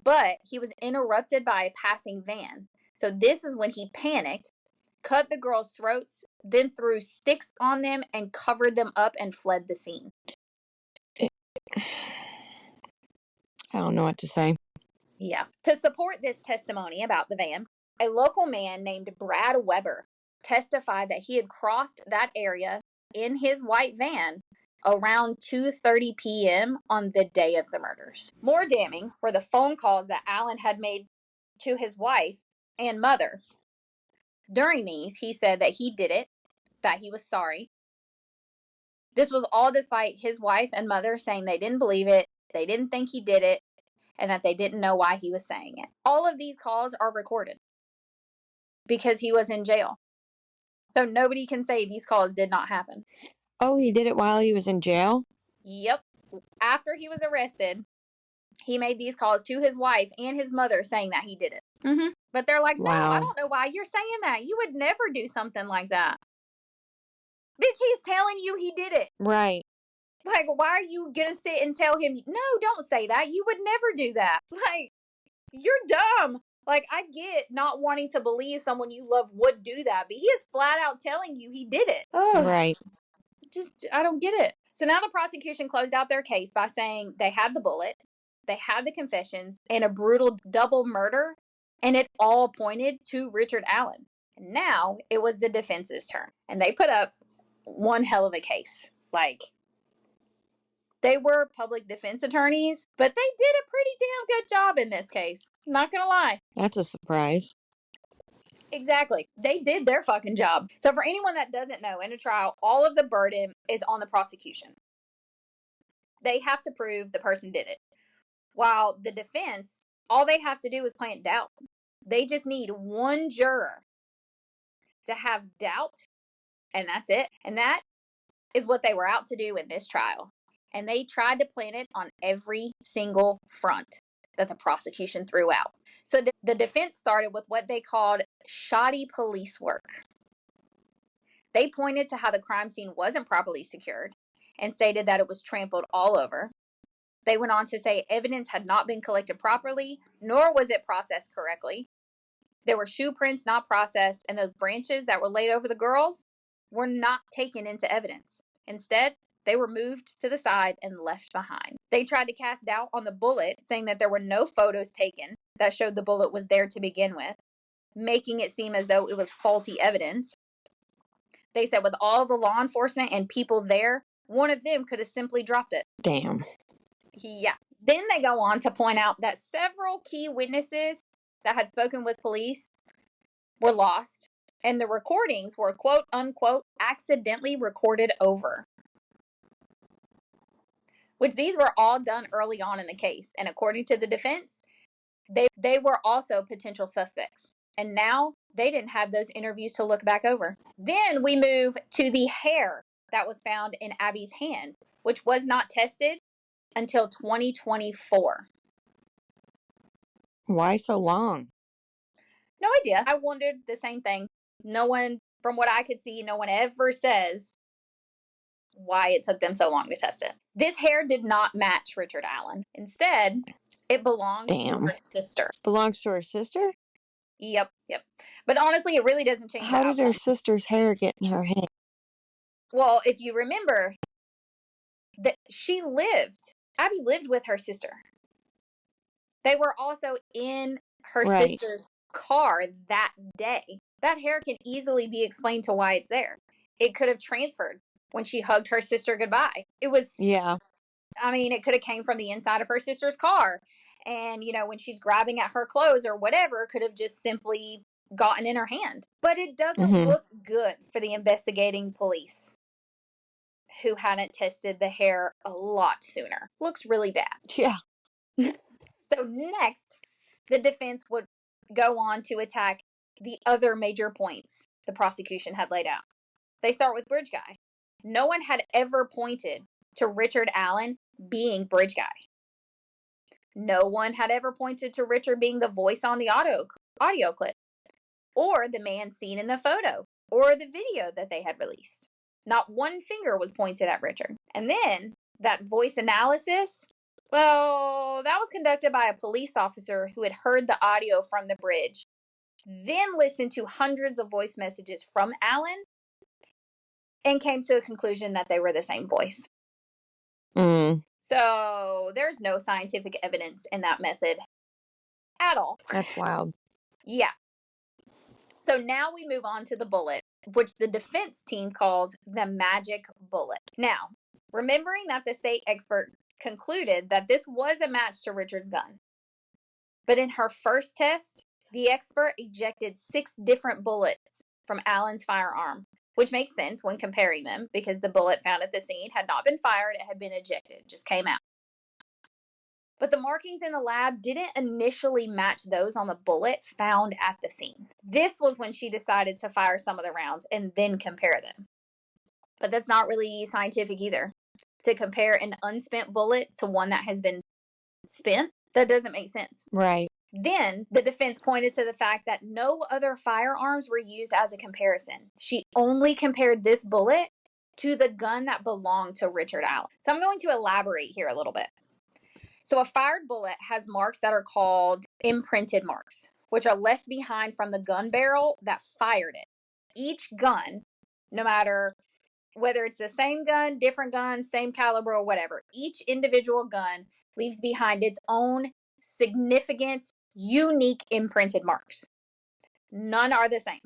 A: But he was interrupted by a passing van. So this is when he panicked, cut the girls' throats, then threw sticks on them and covered them up and fled the scene.
B: I don't know what to say.
A: Yeah. To support this testimony about the van, a local man named Brad Weber testified that he had crossed that area in his white van around 2:30 p.m. on the day of the murders. More damning were the phone calls that Allen had made to his wife and mother. During these, he said that he did it, that he was sorry. This was all despite his wife and mother saying they didn't believe it, they didn't think he did it, and that they didn't know why he was saying it. All of these calls are recorded because he was in jail. So nobody can say these calls did not happen.
B: Oh, he did it while he was in jail?
A: Yep. After he was arrested, he made these calls to his wife and his mother saying that he did it. Mm-hmm. But they're like, no,
B: Wow.
A: I don't know why you're saying that. You would never do something like that. Bitch, he's telling you he did it.
B: Right.
A: Like, why are you going to sit and tell him, no, don't say that. You would never do that. Like, you're dumb. Like, I get not wanting to believe someone you love would do that, but he is flat out telling you he did it. Oh,
B: Right.
A: I don't get it. So now the prosecution closed out their case by saying they had the bullet, they had the confessions, and a brutal double murder, and it all pointed to Richard Allen. And now it was the defense's turn, and they put up one hell of a case. Like, they were public defense attorneys, but they did a pretty damn good job in this case. Not gonna lie.
B: That's a surprise.
A: Exactly. They did their fucking job. So for anyone that doesn't know, in a trial, all of the burden is on the prosecution. They have to prove the person did it. While the defense, all they have to do is plant doubt. They just need one juror to have doubt, and that's it. And that is what they were out to do in this trial. And they tried to plant it on every single front that the prosecution threw out. So the defense started with what they called shoddy police work. They pointed to how the crime scene wasn't properly secured and stated that it was trampled all over. They went on to say evidence had not been collected properly, nor was it processed correctly. There were shoe prints not processed, and those branches that were laid over the girls were not taken into evidence. Instead, they were moved to the side and left behind. They tried to cast doubt on the bullet, saying that there were no photos taken that showed the bullet was there to begin with, making it seem as though it was faulty evidence. They said with all the law enforcement and people there, one of them could have simply dropped it.
B: Damn.
A: Yeah. Then they go on to point out that several key witnesses that had spoken with police were lost, and the recordings were quote unquote accidentally recorded over. Which these were all done early on in the case, and according to the defense, they were also potential suspects. And now they didn't have those interviews to look back over. Then we move to the hair that was found in Abby's hand, which was not tested until 2024.
B: Why so long?
A: No idea. I wondered the same thing. No one, from what I could see, no one ever says why it took them so long to test it. This hair did not match Richard Allen. Instead, it belonged to her sister.
B: Belongs to her sister?
A: Yep. But honestly, it really doesn't change the outcome.
B: How did her sister's hair get in her hand?
A: Well, if you remember, that Abby lived with her sister. They were also in her sister's car that day. That hair can easily be explained to why it's there. It could have transferred when she hugged her sister goodbye. It was, it could have came from the inside of her sister's car. And, when she's grabbing at her clothes or whatever, could have just simply gotten in her hand. But it doesn't look good for the investigating police, who hadn't tested the hair a lot sooner. Looks really bad.
B: Yeah.
A: So next, the defense would go on to attack the other major points the prosecution had laid out. They start with Bridge Guy. No one had ever pointed to Richard Allen being Bridge Guy. No one had ever pointed to Richard being the voice on the audio clip, or the man seen in the photo, or the video that they had released. Not one finger was pointed at Richard. And then, that voice analysis, well, that was conducted by a police officer who had heard the audio from the bridge, then listened to hundreds of voice messages from Allen, and came to a conclusion that they were the same voice. So there's no scientific evidence in that method at all.
B: That's wild.
A: Yeah. So now we move on to the bullet, which the defense team calls the magic bullet. Now, remembering that the state expert concluded that this was a match to Richard's gun. But in her first test, the expert ejected 6 different bullets from Allen's firearm, which makes sense when comparing them because the bullet found at the scene had not been fired, it had been ejected, it just came out. But the markings in the lab didn't initially match those on the bullet found at the scene. This was when she decided to fire some of the rounds and then compare them. But that's not really scientific either. To compare an unspent bullet to one that has been spent, that doesn't make sense.
B: Right.
A: Then the defense pointed to the fact that no other firearms were used as a comparison. She only compared this bullet to the gun that belonged to Richard Allen. So I'm going to elaborate here a little bit. So a fired bullet has marks that are called imprinted marks, which are left behind from the gun barrel that fired it. Each gun, no matter whether it's the same gun, different gun, same caliber, or whatever, each individual gun leaves behind its own significant, unique imprinted marks. None are the same.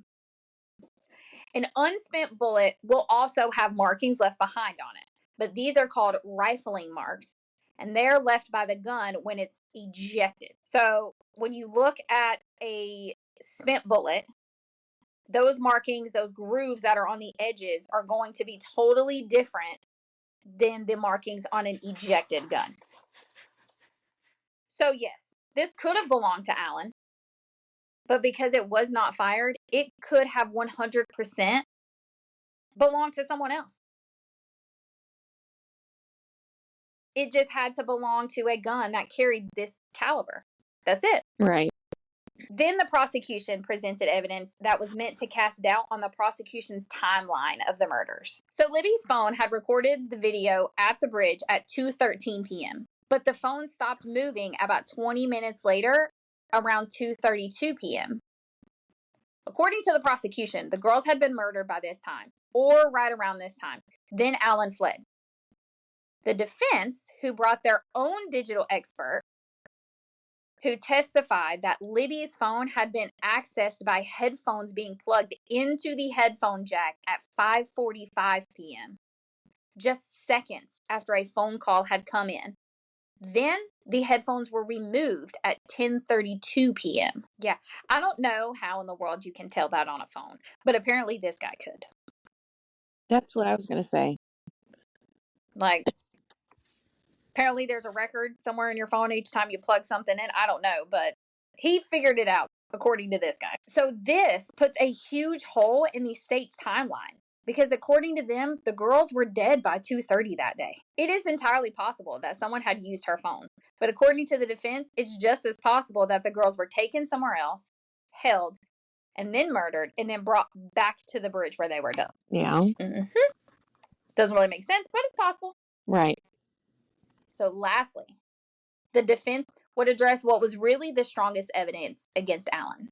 A: An unspent bullet will also have markings left behind on it, but these are called rifling marks, and they're left by the gun when it's ejected. So when you look at a spent bullet, those markings, those grooves that are on the edges are going to be totally different than the markings on an ejected gun. So yes, this could have belonged to Allen, but because it was not fired, it could have 100% belonged to someone else. It just had to belong to a gun that carried this caliber. That's it.
B: Right.
A: Then the prosecution presented evidence that was meant to cast doubt on the prosecution's timeline of the murders. So Libby's phone had recorded the video at the bridge at 2:13 p.m. But the phone stopped moving about 20 minutes later, around 2:32 p.m. According to the prosecution, the girls had been murdered by this time, or right around this time. Then Alan fled. The defense, who brought their own digital expert, who testified that Libby's phone had been accessed by headphones being plugged into the headphone jack at 5:45 p.m., just seconds after a phone call had come in. Then the headphones were removed at 10:32 p.m. Yeah, I don't know how in the world you can tell that on a phone, but apparently this guy could.
B: That's what I was going to say.
A: Like, apparently there's a record somewhere in your phone each time you plug something in. I don't know, but he figured it out, according to this guy. So this puts a huge hole in the state's timeline, because according to them, the girls were dead by 2:30 that day. It is entirely possible that someone had used her phone, but according to the defense, it's just as possible that the girls were taken somewhere else, held, and then murdered, and then brought back to the bridge where they were dumped.
B: Yeah.
A: Doesn't really make sense, but it's possible.
B: Right.
A: So lastly, the defense would address what was really the strongest evidence against Alan.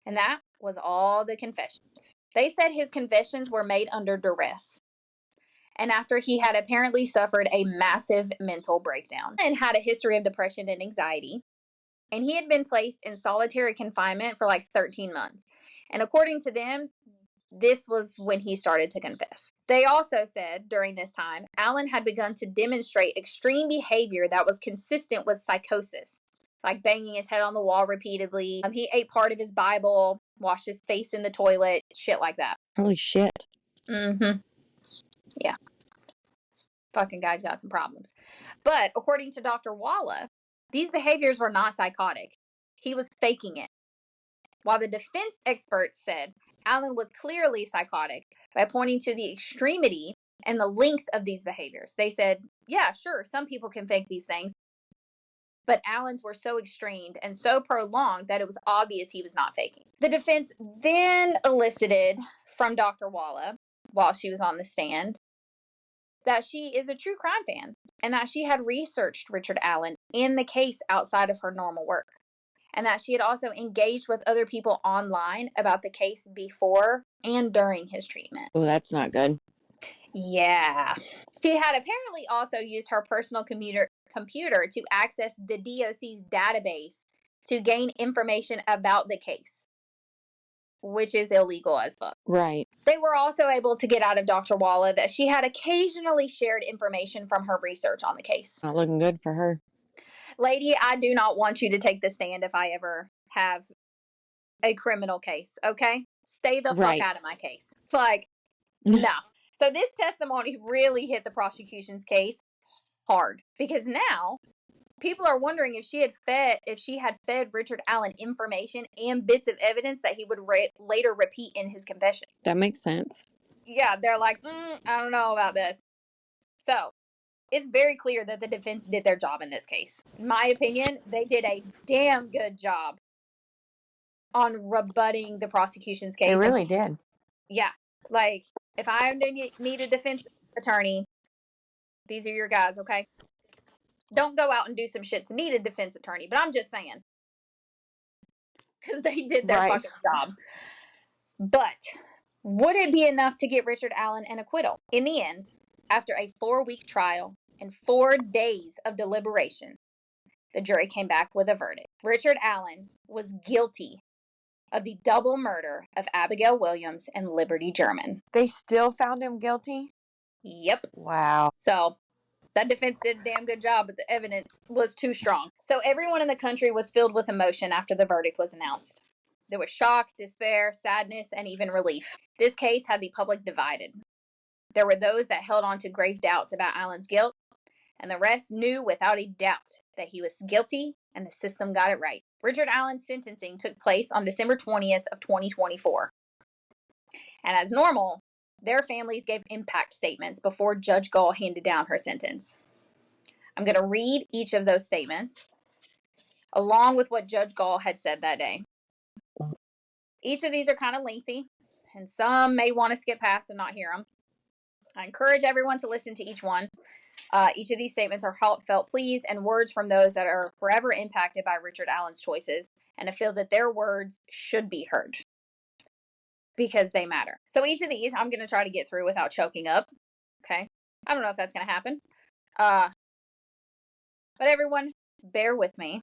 A: And that was all the confessions. They said his confessions were made under duress, and after he had apparently suffered a massive mental breakdown and had a history of depression and anxiety. And he had been placed in solitary confinement for like 13 months. And according to them, this was when he started to confess. They also said during this time, Alan had begun to demonstrate extreme behavior that was consistent with psychosis, like banging his head on the wall repeatedly. He ate part of his Bible, washed his face in the toilet, shit like that.
B: Holy shit.
A: Yeah. Fucking guy's got some problems. But according to Dr. Walla, these behaviors were not psychotic. He was faking it. While the defense experts said Alan was clearly psychotic by pointing to the extremity and the length of these behaviors. They said, yeah, sure, some people can fake these things, but Alan's were so extreme and so prolonged that it was obvious he was not faking. The defense then elicited from Dr. Walla, while she was on the stand, that she is a true crime fan and that she had researched Richard Allen in the case outside of her normal work, and that she had also engaged with other people online about the case before and during his treatment.
B: Oh, that's not good.
A: Yeah. She had apparently also used her personal computer to access the DOC's database to gain information about the case, which is illegal as fuck.
B: Right.
A: They were also able to get out of Dr. Walla that she had occasionally shared information from her research on the case.
B: Not looking good for her.
A: Lady, I do not want you to take the stand if I ever have a criminal case, okay? Stay the fuck out of my case. Like, no. So this testimony really hit the prosecution's case hard, because now people are wondering if she had fed Richard Allen information and bits of evidence that he would later repeat in his confession.
B: That makes sense.
A: Yeah, they're like, I don't know about this. So it's very clear that the defense did their job in this case. In my opinion, they did a damn good job on rebutting the prosecution's case.
B: They really did.
A: Yeah. Like, if I need a defense attorney, these are your guys, okay? Don't go out and do some shit to need a defense attorney, but I'm just saying. Because they did their fucking job. But would it be enough to get Richard Allen an acquittal? In the end, after a 4-week trial and 4 days of deliberation, the jury came back with a verdict. Richard Allen was guilty of the double murder of Abigail Williams and Liberty German.
B: They still found him guilty?
A: Yep.
B: Wow.
A: So that defense did a damn good job, but the evidence was too strong. So everyone in the country was filled with emotion after the verdict was announced. There was shock, despair, sadness, and even relief. This case had the public divided. There were those that held on to grave doubts about Allen's guilt, and the rest knew without a doubt that he was guilty and the system got it right. Richard Allen's sentencing took place on December 20th of 2024. And as normal, their families gave impact statements before Judge Gall handed down her sentence. I'm going to read each of those statements, along with what Judge Gall had said that day. Each of these are kind of lengthy, and some may want to skip past and not hear them. I encourage everyone to listen to each one, Each of these statements are heartfelt pleas and words from those that are forever impacted by Richard Allen's choices, and I feel that their words should be heard because they matter. So each of these I'm going to try to get through without choking up. Okay. I don't know if that's going to happen. But everyone, bear with me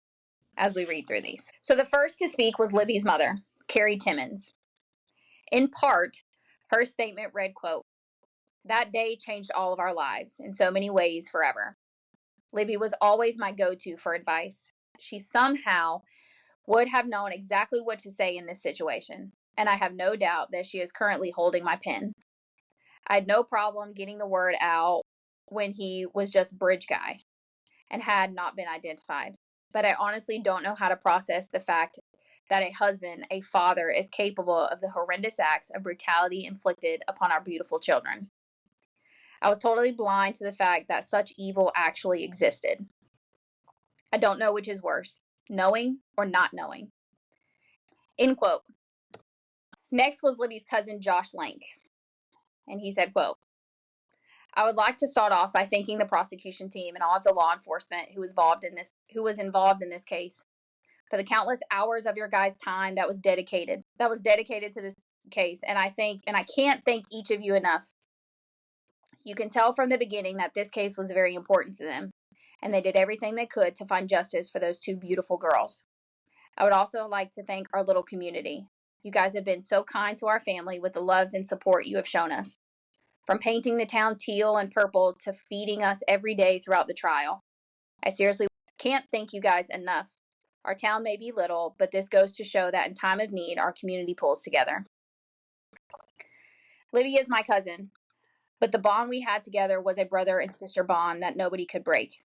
A: as we read through these. So the first to speak was Libby's mother, Carrie Timmons. In part, her statement read, quote, "That day changed all of our lives in so many ways forever. Libby was always my go-to for advice. She somehow would have known exactly what to say in this situation, and I have no doubt that she is currently holding my pen. I had no problem getting the word out when he was just bridge guy and had not been identified. But I honestly don't know how to process the fact that a husband, a father, is capable of the horrendous acts of brutality inflicted upon our beautiful children. I was totally blind to the fact that such evil actually existed. I don't know which is worse, knowing or not knowing." End quote. Next was Libby's cousin, Josh Lank. And he said, quote, "I would like to start off by thanking the prosecution team and all of the law enforcement who was involved in this case for the countless hours of your guys' time that was dedicated to this case. And I can't thank each of you enough. You can tell from the beginning that this case was very important to them, and they did everything they could to find justice for those two beautiful girls. I would also like to thank our little community. You guys have been so kind to our family with the love and support you have shown us. From painting the town teal and purple to feeding us every day throughout the trial. I seriously can't thank you guys enough. Our town may be little, but this goes to show that in time of need, our community pulls together. Libby is my cousin, but the bond we had together was a brother and sister bond that nobody could break.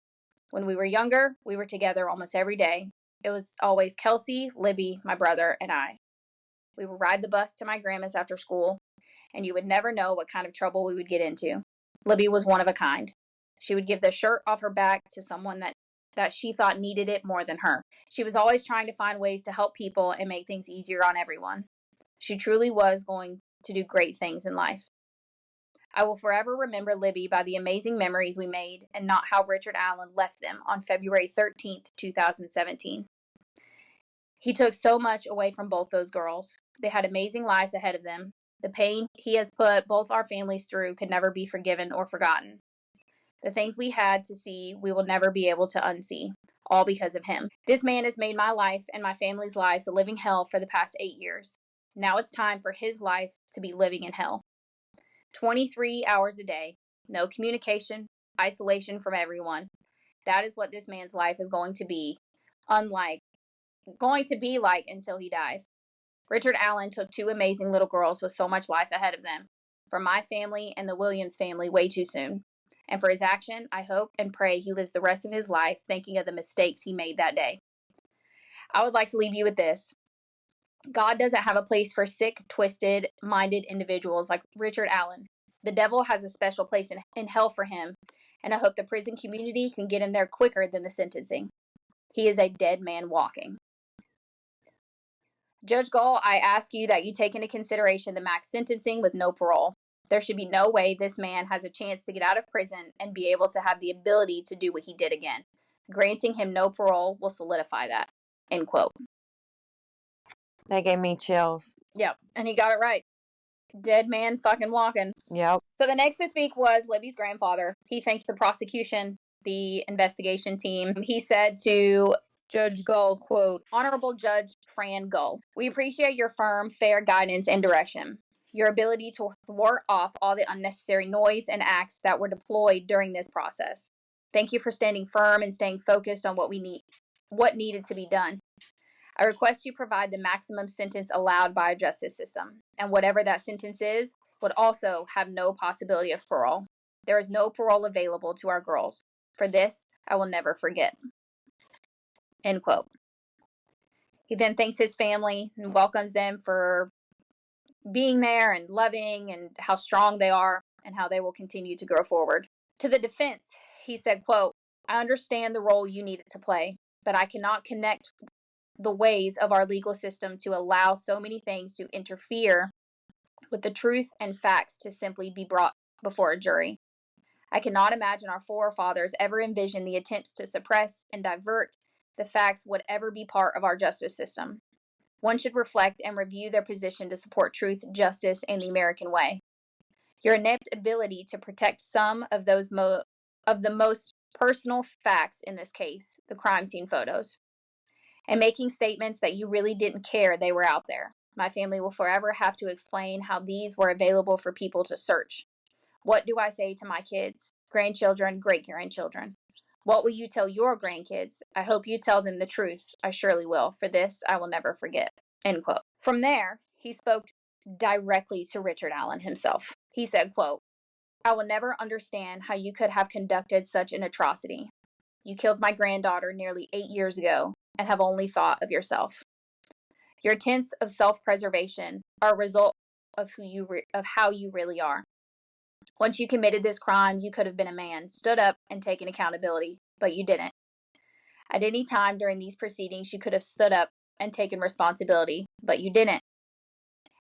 A: When we were younger, we were together almost every day. It was always Kelsey, Libby, my brother, and I. We would ride the bus to my grandma's after school, and you would never know what kind of trouble we would get into. Libby was one of a kind. She would give the shirt off her back to someone that she thought needed it more than her. She was always trying to find ways to help people and make things easier on everyone. She truly was going to do great things in life. I will forever remember Libby by the amazing memories we made and not how Richard Allen left them on February 13th, 2017. He took so much away from both those girls. They had amazing lives ahead of them. The pain he has put both our families through could never be forgiven or forgotten. The things we had to see, we will never be able to unsee, all because of him. This man has made my life and my family's lives a living hell for the past 8 years. Now it's time for his life to be living in hell. 23 hours a day, no communication, isolation from everyone. That is what this man's life is going to be like until he dies. Richard Allen took two amazing little girls with so much life ahead of them, from my family and the Williams family way too soon. And for his action, I hope and pray he lives the rest of his life thinking of the mistakes he made that day. I would like to leave you with this. God doesn't have a place for sick, twisted-minded individuals like Richard Allen. The devil has a special place in hell for him, and I hope the prison community can get him there quicker than the sentencing. He is a dead man walking. Judge Gull, I ask you that you take into consideration the max sentencing with no parole. There should be no way this man has a chance to get out of prison and be able to have the ability to do what he did again. Granting him no parole will solidify that." End quote.
B: That gave me chills.
A: Yep, and he got it right. Dead man fucking walking.
B: Yep.
A: So the next to speak was Libby's grandfather. He thanked the prosecution, the investigation team. He said to Judge Gull, quote, "Honorable Judge Fran Gull, we appreciate your firm, fair guidance and direction. Your ability to ward off all the unnecessary noise and acts that were deployed during this process. Thank you for standing firm and staying focused on what needed to be done. I request you provide the maximum sentence allowed by a justice system, and whatever that sentence is, would also have no possibility of parole. There is no parole available to our girls. For this, I will never forget." End quote. He then thanks his family and welcomes them for being there and loving and how strong they are and how they will continue to grow forward. To the defense, he said, quote, "I understand the role you needed to play, but I cannot connect the ways of our legal system to allow so many things to interfere with the truth and facts to simply be brought before a jury. I cannot imagine our forefathers ever envisioned the attempts to suppress and divert the facts would ever be part of our justice system. One should reflect and review their position to support truth, justice, and the American way. Your inept ability to protect some of the most personal facts in this case, the crime scene photos, and making statements that you really didn't care they were out there. My family will forever have to explain how these were available for people to search. What do I say to my kids, grandchildren, great-grandchildren? What will you tell your grandkids? I hope you tell them the truth. I surely will. For this, I will never forget. End quote. From there, he spoke directly to Richard Allen himself. He said, quote, I will never understand how you could have conducted such an atrocity. You killed my granddaughter nearly 8 years ago and have only thought of yourself. Your attempts of self-preservation are a result of how you really are. Once you committed this crime, you could have been a man, stood up and taken accountability, but you didn't. At any time during these proceedings, you could have stood up and taken responsibility, but you didn't,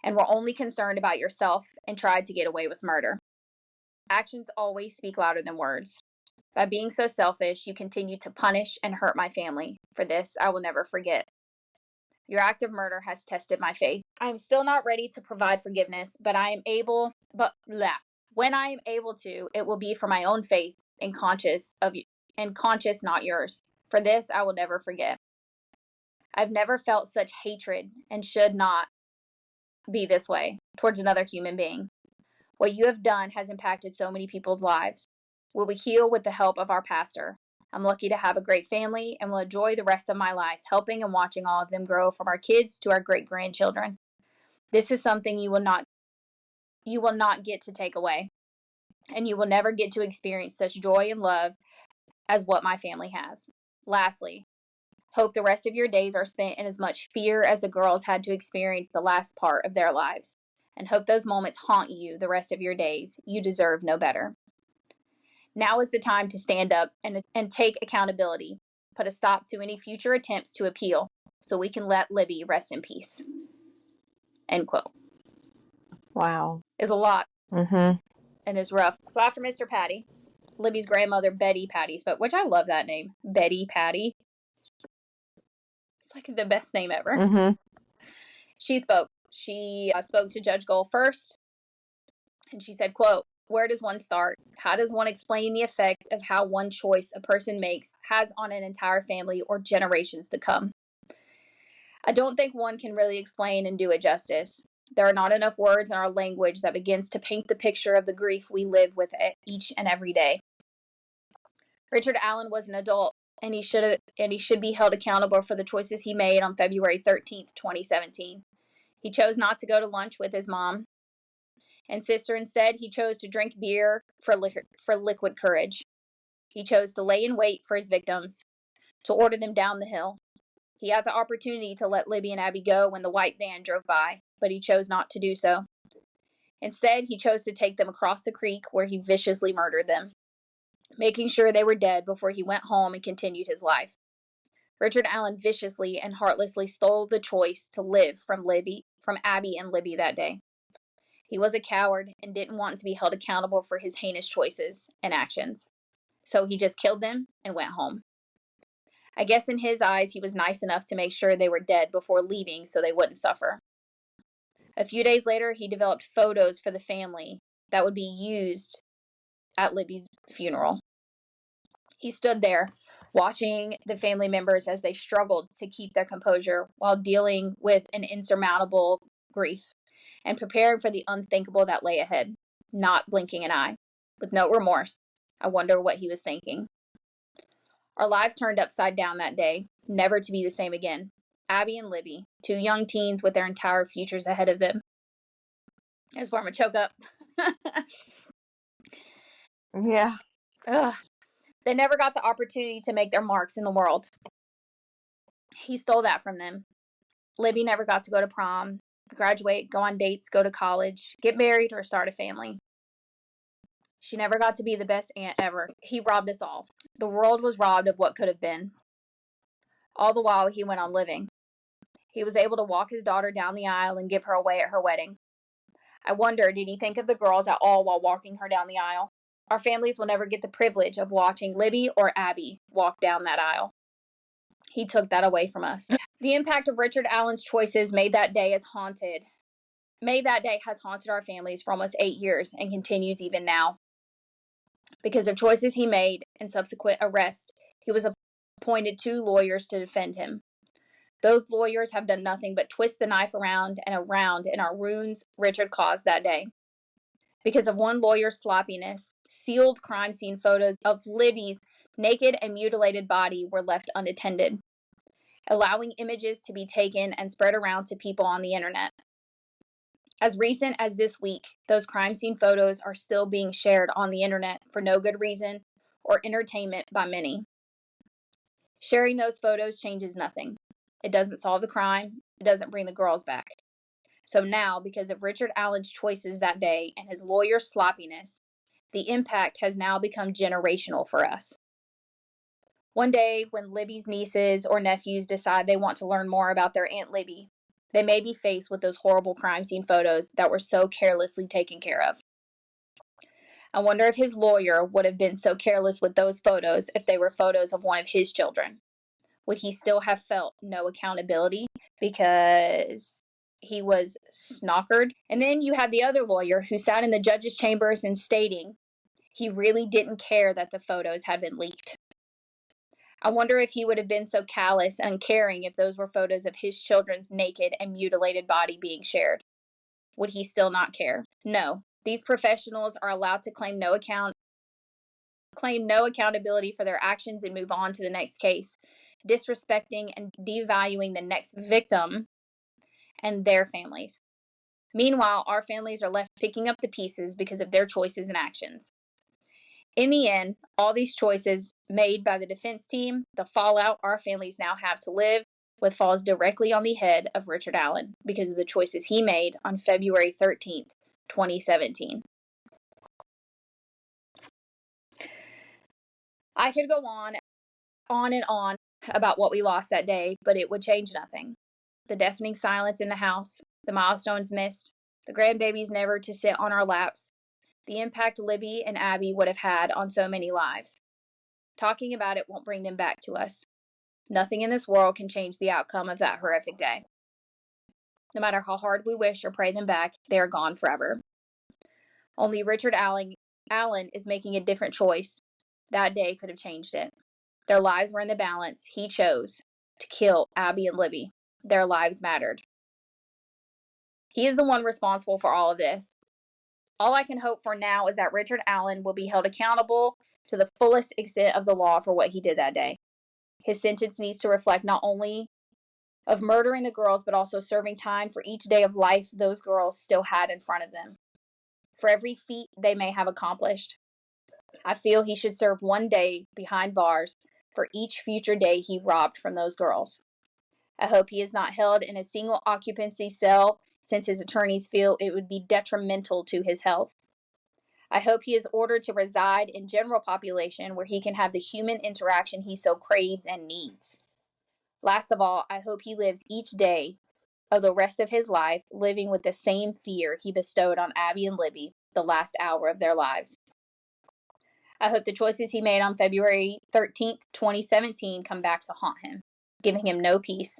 A: and were only concerned about yourself and tried to get away with murder. Actions always speak louder than words. By being so selfish, you continue to punish and hurt my family. For this, I will never forget. Your act of murder has tested my faith. I am still not ready to provide forgiveness, when I am able to, it will be for my own faith and conscious, not yours. For this, I will never forget. I've never felt such hatred and should not be this way towards another human being. What you have done has impacted so many people's lives. Will we heal with the help of our pastor? I'm lucky to have a great family and will enjoy the rest of my life helping and watching all of them grow from our kids to our great-grandchildren. This is something you will not get to take away, and you will never get to experience such joy and love as what my family has. Lastly, hope the rest of your days are spent in as much fear as the girls had to experience the last part of their lives, and hope those moments haunt you the rest of your days. You deserve no better. Now is the time to stand up and take accountability. Put a stop to any future attempts to appeal so we can let Libby rest in peace. End quote.
B: Wow.
A: It's a lot.
B: Mm-hmm.
A: And it's rough. So after Mr. Patty, Libby's grandmother, Betty Patty, spoke, which I love that name. Betty Patty. It's like the best name ever.
B: Mm-hmm.
A: She spoke. She spoke to Judge Gold first. And she said, quote, where does one start? How does one explain the effect of how one choice a person makes has on an entire family or generations to come? I don't think one can really explain and do it justice. There are not enough words in our language that begins to paint the picture of the grief we live with each and every day. Richard Allen was an adult, and he should be held accountable for the choices he made on February 13th, 2017. He chose not to go to lunch with his mom and sister. Instead, he chose to drink beer for liquid courage. He chose to lay in wait for his victims, to order them down the hill. He had the opportunity to let Libby and Abby go when the white van drove by, but he chose not to do so. Instead, he chose to take them across the creek where he viciously murdered them, making sure they were dead before he went home and continued his life. Richard Allen viciously and heartlessly stole the choice to live from Abby and Libby that day. He was a coward and didn't want to be held accountable for his heinous choices and actions. So he just killed them and went home. I guess in his eyes, he was nice enough to make sure they were dead before leaving so they wouldn't suffer. A few days later, he developed photos for the family that would be used at Libby's funeral. He stood there watching the family members as they struggled to keep their composure while dealing with an insurmountable grief and preparing for the unthinkable that lay ahead, not blinking an eye, with no remorse. I wonder what he was thinking. Our lives turned upside down that day, never to be the same again. Abby and Libby, two young teens with their entire futures ahead of them. That's where I'm going to choke up.
B: Yeah.
A: Ugh. They never got the opportunity to make their marks in the world. He stole that from them. Libby never got to go to prom, graduate, go on dates, go to college, get married, or start a family. She never got to be the best aunt ever. He robbed us all. The world was robbed of what could have been. All the while, he went on living. He was able to walk his daughter down the aisle and give her away at her wedding. I wonder, did he think of the girls at all while walking her down the aisle? Our families will never get the privilege of watching Libby or Abby walk down that aisle. He took that away from us. The impact of Richard Allen's choices made that day has haunted our families for almost 8 years and continues even now. Because of choices he made and subsequent arrest, he was appointed 2 lawyers to defend him. Those lawyers have done nothing but twist the knife around and around in our wounds Richard caused that day. Because of one lawyer's sloppiness, sealed crime scene photos of Libby's naked and mutilated body were left unattended, allowing images to be taken and spread around to people on the internet. As recent as this week, those crime scene photos are still being shared on the internet for no good reason or entertainment by many. Sharing those photos changes nothing. It doesn't solve the crime. It doesn't bring the girls back. So now, because of Richard Allen's choices that day and his lawyer's sloppiness, the impact has now become generational for us. One day, when Libby's nieces or nephews decide they want to learn more about their Aunt Libby, they may be faced with those horrible crime scene photos that were so carelessly taken care of. I wonder if his lawyer would have been so careless with those photos if they were photos of one of his children. Would he still have felt no accountability because he was snockered? And then you have the other lawyer who sat in the judge's chambers and stating he really didn't care that the photos had been leaked. I wonder if he would have been so callous and uncaring if those were photos of his children's naked and mutilated body being shared. Would he still not care? No. These professionals are allowed to claim no accountability for their actions and move on to the next case, disrespecting and devaluing the next victim and their families. Meanwhile, our families are left picking up the pieces because of their choices and actions. In the end, all these choices made by the defense team, the fallout our families now have to live with falls directly on the head of Richard Allen because of the choices he made on February 13th, 2017. I could go on and on about what we lost that day, but it would change nothing. The deafening silence in the house, the milestones missed, the grandbabies never to sit on our laps, the impact Libby and Abby would have had on so many lives. Talking about it won't bring them back to us. Nothing in this world can change the outcome of that horrific day. No matter how hard we wish or pray them back, they are gone forever. Only Richard Allen is making a different choice. That day could have changed it. Their lives were in the balance. He chose to kill Abby and Libby. Their lives mattered. He is the one responsible for all of this. All I can hope for now is that Richard Allen will be held accountable to the fullest extent of the law for what he did that day. His sentence needs to reflect not only of murdering the girls, but also serving time for each day of life those girls still had in front of them. For every feat they may have accomplished. I feel he should serve 1 day behind bars for each future day he robbed from those girls. I hope he is not held in a single occupancy cell, since his attorneys feel it would be detrimental to his health. I hope he is ordered to reside in general population where he can have the human interaction he so craves and needs. Last of all, I hope he lives each day of the rest of his life living with the same fear he bestowed on Abby and Libby the last hour of their lives. I hope the choices he made on February 13th, 2017 come back to haunt him, giving him no peace.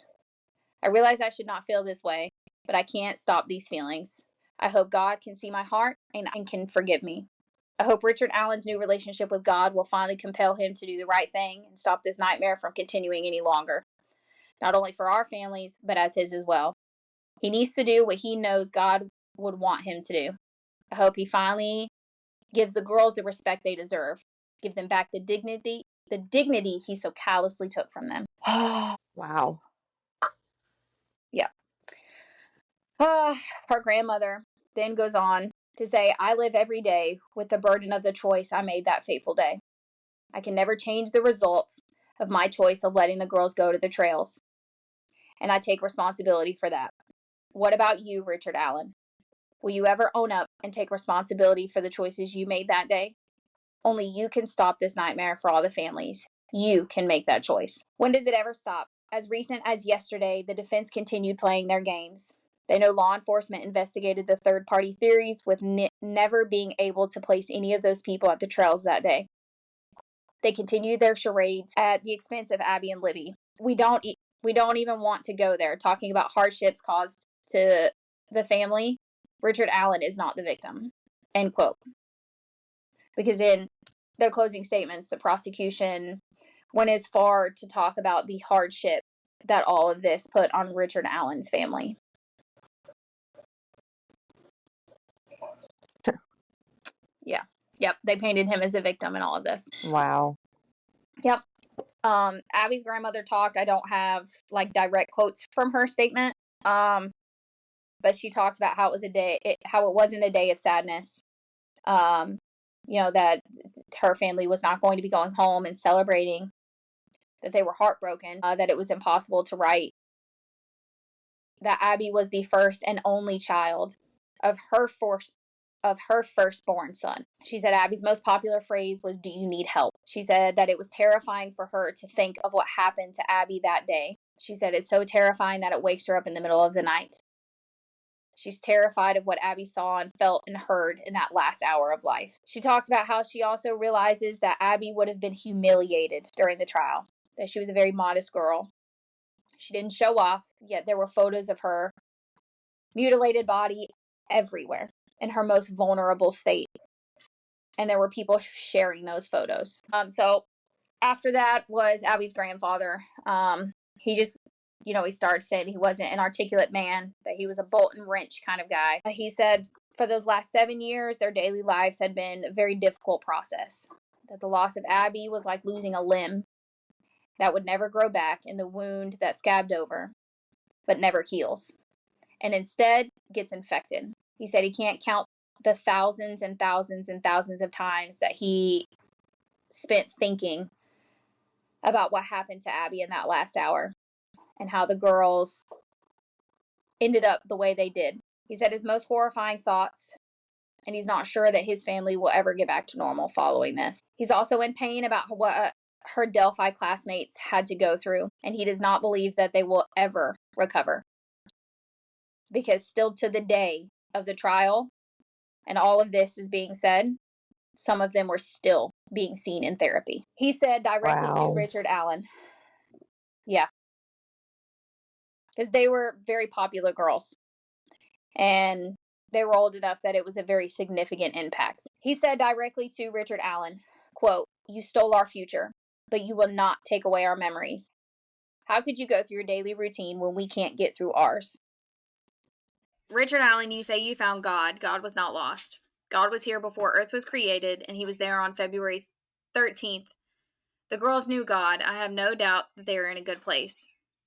A: I realize I should not feel this way, but I can't stop these feelings. I hope God can see my heart and can forgive me. I hope Richard Allen's new relationship with God will finally compel him to do the right thing and stop this nightmare from continuing any longer. Not only for our families, but as his as well. He needs to do what he knows God would want him to do. I hope he finally gives the girls the respect they deserve. Give them back the dignity he so callously took from them.
B: Wow.
A: Yeah. Her grandmother then goes on to say, I live every day with the burden of the choice I made that fateful day. I can never change the results of my choice of letting the girls go to the trails. And I take responsibility for that. What about you, Richard Allen? Will you ever own up and take responsibility for the choices you made that day? Only you can stop this nightmare for all the families. You can make that choice. When does it ever stop? As recent as yesterday, the defense continued playing their games. They know law enforcement investigated the third-party theories with never being able to place any of those people at the trails that day. They continue their charades at the expense of Abby and Libby. We don't even want to go there, talking about hardships caused to the family. Richard Allen is not the victim. End quote. Because in their closing statements, the prosecution went as far to talk about the hardship that all of this put on Richard Allen's family. Yeah. Yep. They painted him as a victim in all of this.
B: Wow.
A: Yep. Abby's grandmother talked. I don't have like direct quotes from her statement. But she talked about how it wasn't a day of sadness. That her family was not going to be going home and celebrating, that they were heartbroken, that it was impossible to write, that Abby was the first and only child of her firstborn son. She said Abby's most popular phrase was, "Do you need help?" She said that it was terrifying for her to think of what happened to Abby that day. She said it's so terrifying that it wakes her up in the middle of the night. She's terrified of what Abby saw and felt and heard in that last hour of life. She talks about how she also realizes that Abby would have been humiliated during the trial, that she was a very modest girl. She didn't show off, yet there were photos of her mutilated body everywhere in her most vulnerable state. And there were people sharing those photos. So after that was Abby's grandfather. He just, he started saying he wasn't an articulate man, that he was a bolt and wrench kind of guy. He said for those last 7 years, their daily lives had been a very difficult process. That the loss of Abby was like losing a limb that would never grow back, and the wound that scabbed over, but never heals, and instead gets infected. He said he can't count the thousands and thousands and thousands of times that he spent thinking about what happened to Abby in that last hour and how the girls ended up the way they did. He said his most horrifying thoughts, and he's not sure that his family will ever get back to normal following this. He's also in pain about what her Delphi classmates had to go through, and he does not believe that they will ever recover. Because still to the day of the trial, and all of this is being said, some of them were still being seen in therapy. He said directly to Richard Allen. Yeah. Because they were very popular girls. And they were old enough that it was a very significant impact. He said directly to Richard Allen, quote, "You stole our future, but you will not take away our memories. How could you go through your daily routine when we can't get through ours?" Richard Allen, you say you found God. God was not lost. God was here before Earth was created, and he was there on February 13th. The girls knew God. I have no doubt that they are in a good place.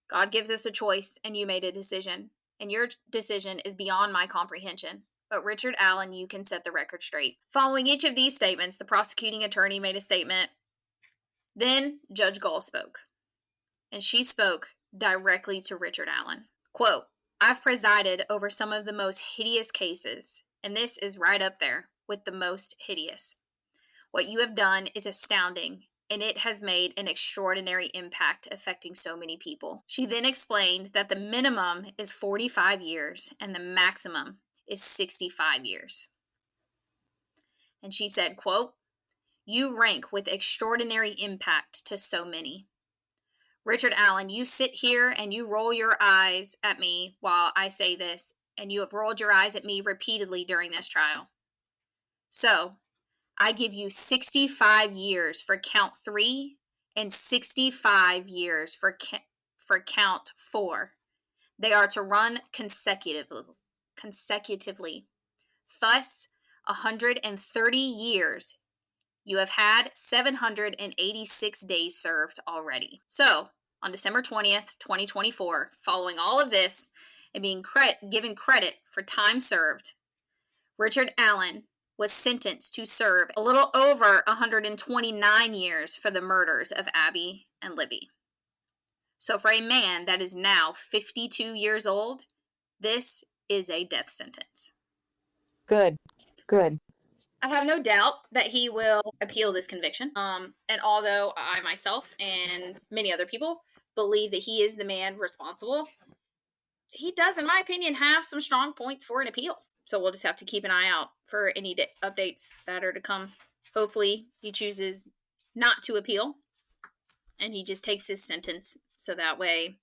A: God gives us a choice, and you made a decision. And your decision is beyond my comprehension. But Richard Allen, you can set the record straight. Following each of these statements, the prosecuting attorney made a statement. Then Judge Gull spoke. And she spoke directly to Richard Allen. Quote, "I've presided over some of the most hideous cases, and this is right up there with the most hideous. What you have done is astounding, and it has made an extraordinary impact affecting so many people." She then explained that the minimum is 45 years and the maximum is 65 years. And she said, quote, "You rank with extraordinary impact to so many. Richard Allen, you sit here and you roll your eyes at me while I say this, and you have rolled your eyes at me repeatedly during this trial. So, I give you 65 years for count 3 and 65 years for count 4. They are to run consecutively. Thus, 130 years. You have had 786 days served already." So, on December 20th, 2024, following all of this and being given credit for time served, Richard Allen was sentenced to serve a little over 129 years for the murders of Abby and Libby. So for a man that is now 52 years old, this is a death sentence.
B: Good.
A: I have no doubt that he will appeal this conviction. And although I myself and many other people believe that he is the man responsible, he does, in my opinion, have some strong points for an appeal. So we'll just have to keep an eye out for any updates that are to come. Hopefully he chooses not to appeal and he just takes his sentence so that way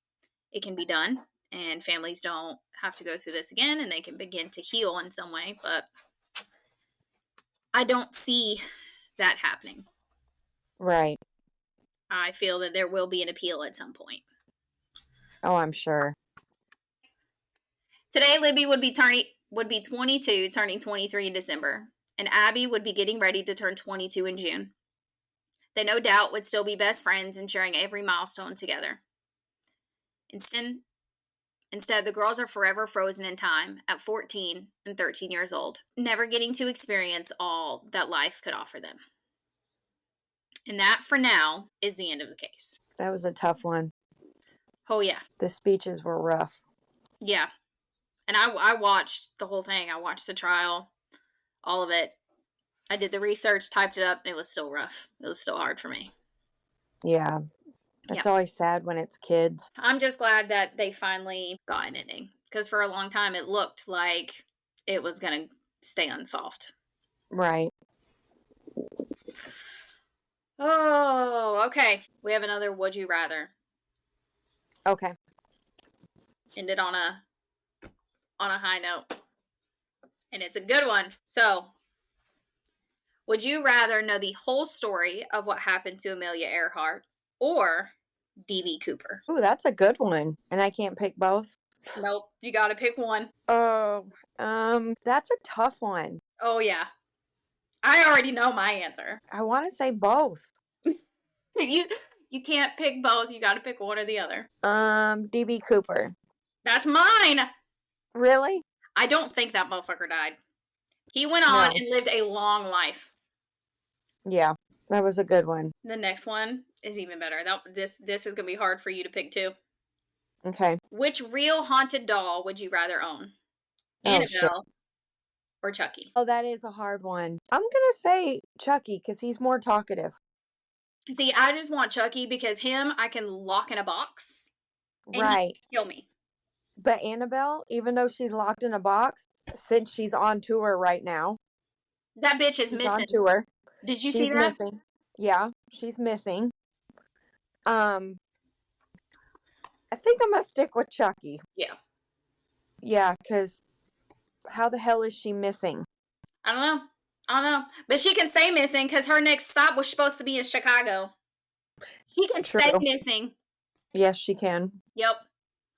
A: it can be done and families don't have to go through this again and they can begin to heal in some way. But I don't see that happening.
B: Right.
A: I feel that there will be an appeal at some point.
B: Oh, I'm sure.
A: Today, Libby would be 22, turning 23 in December, and Abby would be getting ready to turn 22 in June. They no doubt would still be best friends and sharing every milestone together. Instead, the girls are forever frozen in time at 14 and 13 years old, never getting to experience all that life could offer them. And that, for now, is the end of the case.
B: That was a tough one.
A: Oh, yeah.
B: The speeches were rough.
A: Yeah. And I watched the whole thing. I watched the trial, all of it. I did the research, typed it up. It was still rough. It was still hard for me.
B: Yeah. It's always sad when it's kids.
A: I'm just glad that they finally got an ending. Because for a long time, it looked like it was going to stay unsolved.
B: Right.
A: Oh, okay. We have another Would You Rather.
B: Okay.
A: Ended on a high note. And it's a good one. So, would you rather know the whole story of what happened to Amelia Earhart or D.B. Cooper?
B: Ooh, that's a good one. And I can't pick both?
A: Nope. You got to pick one.
B: Oh, that's a tough one.
A: Oh, yeah. I already know my answer.
B: I want to say both.
A: You can't pick both. You got to pick one or the other.
B: D.B. Cooper.
A: That's mine.
B: Really?
A: I don't think that motherfucker died. He went on and lived a long life.
B: Yeah, that was a good one.
A: The next one is even better. This is going to be hard for you to pick too.
B: Okay.
A: Which real haunted doll would you rather own? Annabelle or Chucky?
B: Oh, that is a hard one. I'm going to say Chucky because he's more talkative.
A: See, I just want Chucky because him I can lock in a box and
B: right.
A: he can kill me.
B: But Annabelle, even though she's locked in a box, since she's on tour right now.
A: That bitch is missing.
B: On tour.
A: Did you see that?
B: Missing. Yeah, she's missing. I think I'm going to stick with Chucky.
A: Yeah.
B: Yeah, because how the hell is she missing?
A: I don't know. But she can stay missing because her next stop was supposed to be in Chicago. She can stay missing.
B: Yes, she can.
A: Yep.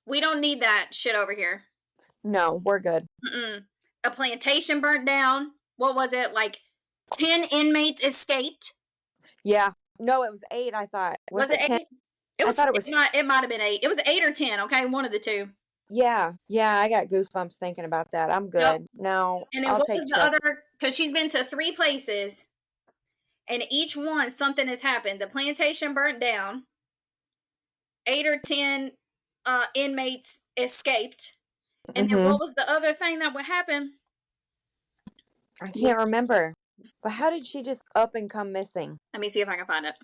A: We don't need that shit over here.
B: No, we're good.
A: A plantation burnt down. What was it? Like 10 inmates escaped?
B: Yeah. No, it was 8, I thought.
A: Was it 10? 8? I thought it was. It might have been 8. It was 8 or 10, okay? One of the two.
B: Yeah, I got goosebumps thinking about that. I'm good. Yep. No,
A: and then what was the other? Because she's been to 3 places, and each one something has happened. The plantation burnt down. 8 or 10 inmates escaped, and then what was the other thing that would happen?
B: I can't remember. But how did she just up and come missing?
A: Let me see if I can find it.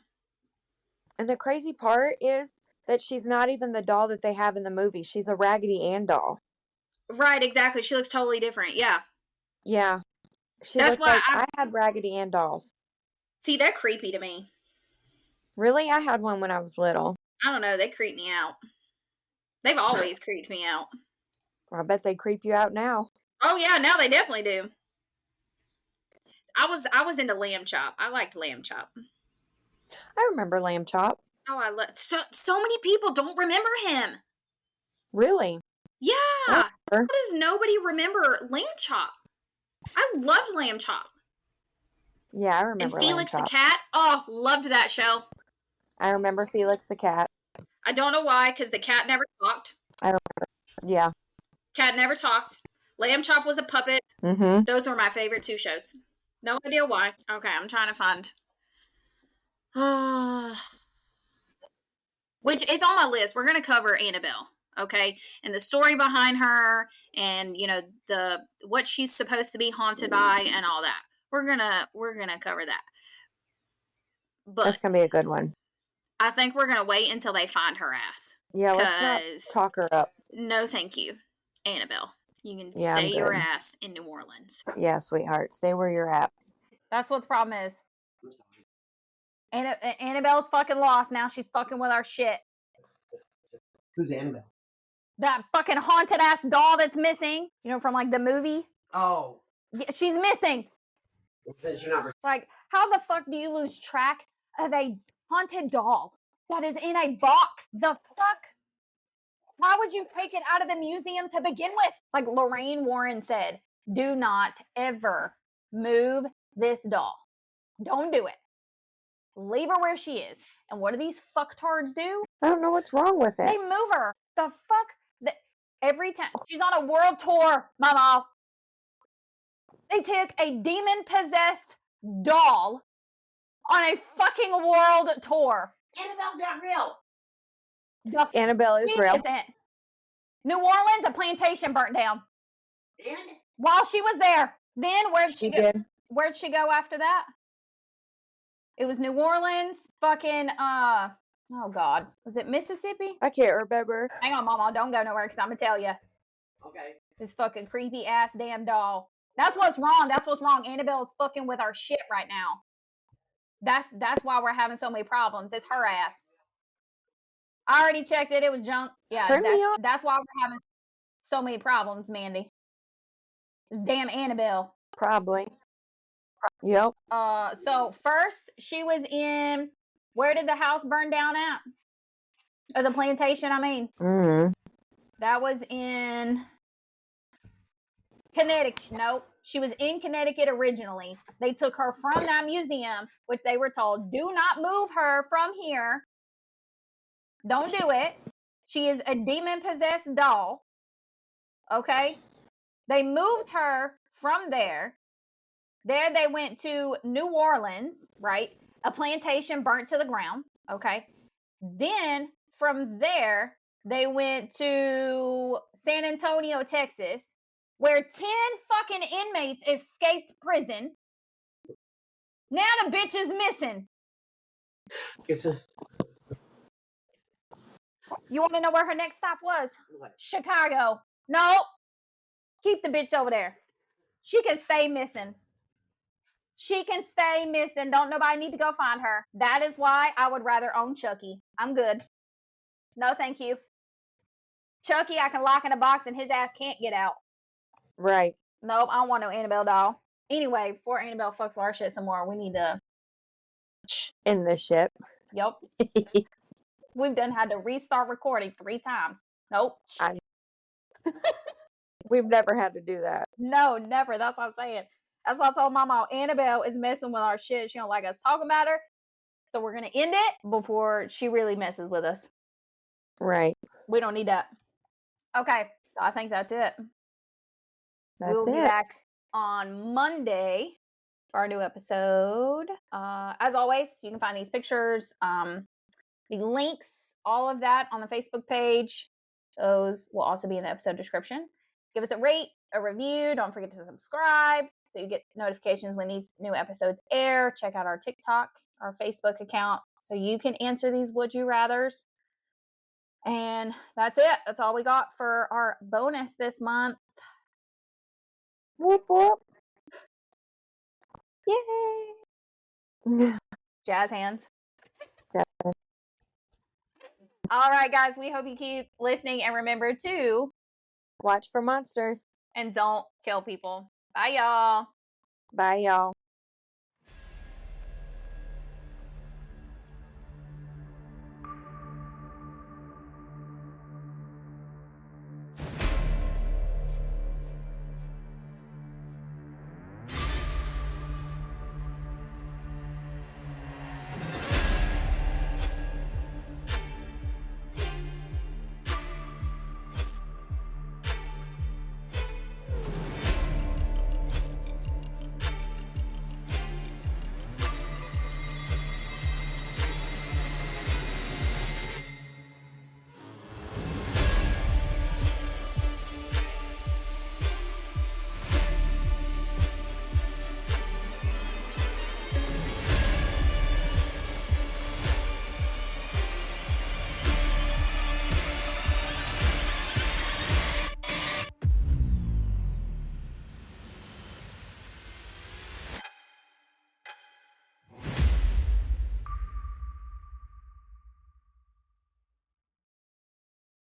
B: And the crazy part is that she's not even the doll that they have in the movie. She's a Raggedy Ann doll.
A: Right, exactly. She looks totally different. Yeah.
B: Yeah. That's why I had Raggedy Ann dolls.
A: See, they're creepy to me.
B: Really? I had one when I was little.
A: I don't know. They creep me out. They've always creeped me out.
B: Well, I bet they creep you out now.
A: Oh, yeah. Now they definitely do. I was into Lamb Chop. I liked Lamb Chop.
B: I remember Lamb Chop.
A: Oh, I love so many people don't remember him.
B: Really?
A: Yeah. How does nobody remember Lamb Chop? I loved Lamb Chop.
B: Yeah, I remember.
A: And Felix the Cat. Oh, loved that show.
B: I remember Felix the Cat.
A: I don't know why, because the cat never talked.
B: I don't remember. Yeah. Cat
A: never talked. Lamb Chop was a puppet.
B: Mm-hmm.
A: Those were my favorite 2 shows. No idea why. Okay, I'm trying to find. Which it's on my list. We're going to cover Annabelle, okay? And the story behind her and, you know, what she's supposed to be haunted by and all that. We're going to cover that. But
B: that's going to be a good one.
A: I think we're going to wait until they find her ass.
B: Yeah, let's not
A: 'Cause-
B: talk her up.
A: No, thank you, Annabelle. You can
B: Yeah, I'm
A: stay your
B: good.
A: ass in New Orleans.
B: Yeah, sweetheart. Stay where you're at.
A: That's what the problem is. Annabelle's fucking lost. Now she's fucking with our shit.
D: Who's Annabelle?
A: That fucking haunted ass doll that's missing. You know, from like the movie.
D: Oh.
A: Yeah, she's missing.
D: Since you're not.
A: Like, how the fuck do you lose track of a haunted doll that is in a box? The fuck? Why would you take it out of the museum to begin with? Like Lorraine Warren said, do not ever move this doll. Don't do it. Leave her where she is. And what do these fucktards do?
B: I don't know what's wrong with
A: They
B: it.
A: move her. The fuck? Every time. She's on a world tour, mama. They took a demon-possessed doll on a fucking world tour.
D: Annabelle's not real.
A: The
B: Annabelle is
A: fuck
B: real.
A: isn't. New Orleans, a plantation burnt down.
D: And
A: While she was there. Then where'd she go?
B: did.
A: Where'd she go after that? It was New Orleans, fucking oh God. Was it Mississippi?
B: I can't remember.
A: Hang on, mama, don't go nowhere because I'm gonna tell you.
D: okay.
A: This fucking creepy ass damn doll. That's what's wrong. That's what's wrong. Annabelle's fucking with our shit right now. That's why we're having so many problems. It's her ass. I already checked it. It was junk. Yeah,
B: Turn me on.
A: that's why we're having so many problems, Mandy. Damn Annabelle.
B: Probably. Yep.
A: So first she was in, where did the house burn down at? Or the plantation, I mean.
B: Mm-hmm.
A: That was in Connecticut. Nope. She was in Connecticut originally. They took her from that museum, which they were told, do not move her from here. Don't do it. She is a demon-possessed doll. Okay? They moved her from there. There they went to New Orleans, right? A plantation burnt to the ground. Okay? Then from there, they went to San Antonio, Texas, where 10 fucking inmates escaped prison. Now the bitch is missing. You want to know where her next stop was?
D: What?
A: Chicago. No. Keep the bitch over there. She can stay missing. She can stay missing. Don't nobody need to go find her. That is why I would rather own Chucky. I'm good. No, thank you. Chucky, I can lock in a box and his ass can't get out.
B: Right.
A: Nope, I don't want no Annabelle doll. Anyway, before Annabelle fucks our shit some more, we need to.
B: In the ship.
A: Yep. We've done had to restart recording 3 times. Nope.
B: We've never had to do that.
A: No, never. That's what I'm saying. That's what I told my mom. Annabelle is messing with our shit. She don't like us talking about her. So we're going to end it before she really messes with us.
B: Right.
A: We don't need that. Okay. So I think that's it. We'll be back on Monday for our new episode. As always, you can find these pictures, the links, all of that on the Facebook page. Those will also be in the episode description. Give us a rate, a review. Don't forget to subscribe so you get notifications when these new episodes air. Check out our TikTok, our Facebook account, so you can answer these would you rathers. And that's it. That's all we got for our bonus this month.
B: Whoop whoop.
A: Yay! Jazz hands.
B: Yeah.
A: All right, guys. We hope you keep listening and remember to
B: Watch for monsters.
A: and don't kill people. Bye, y'all.
B: Bye, y'all.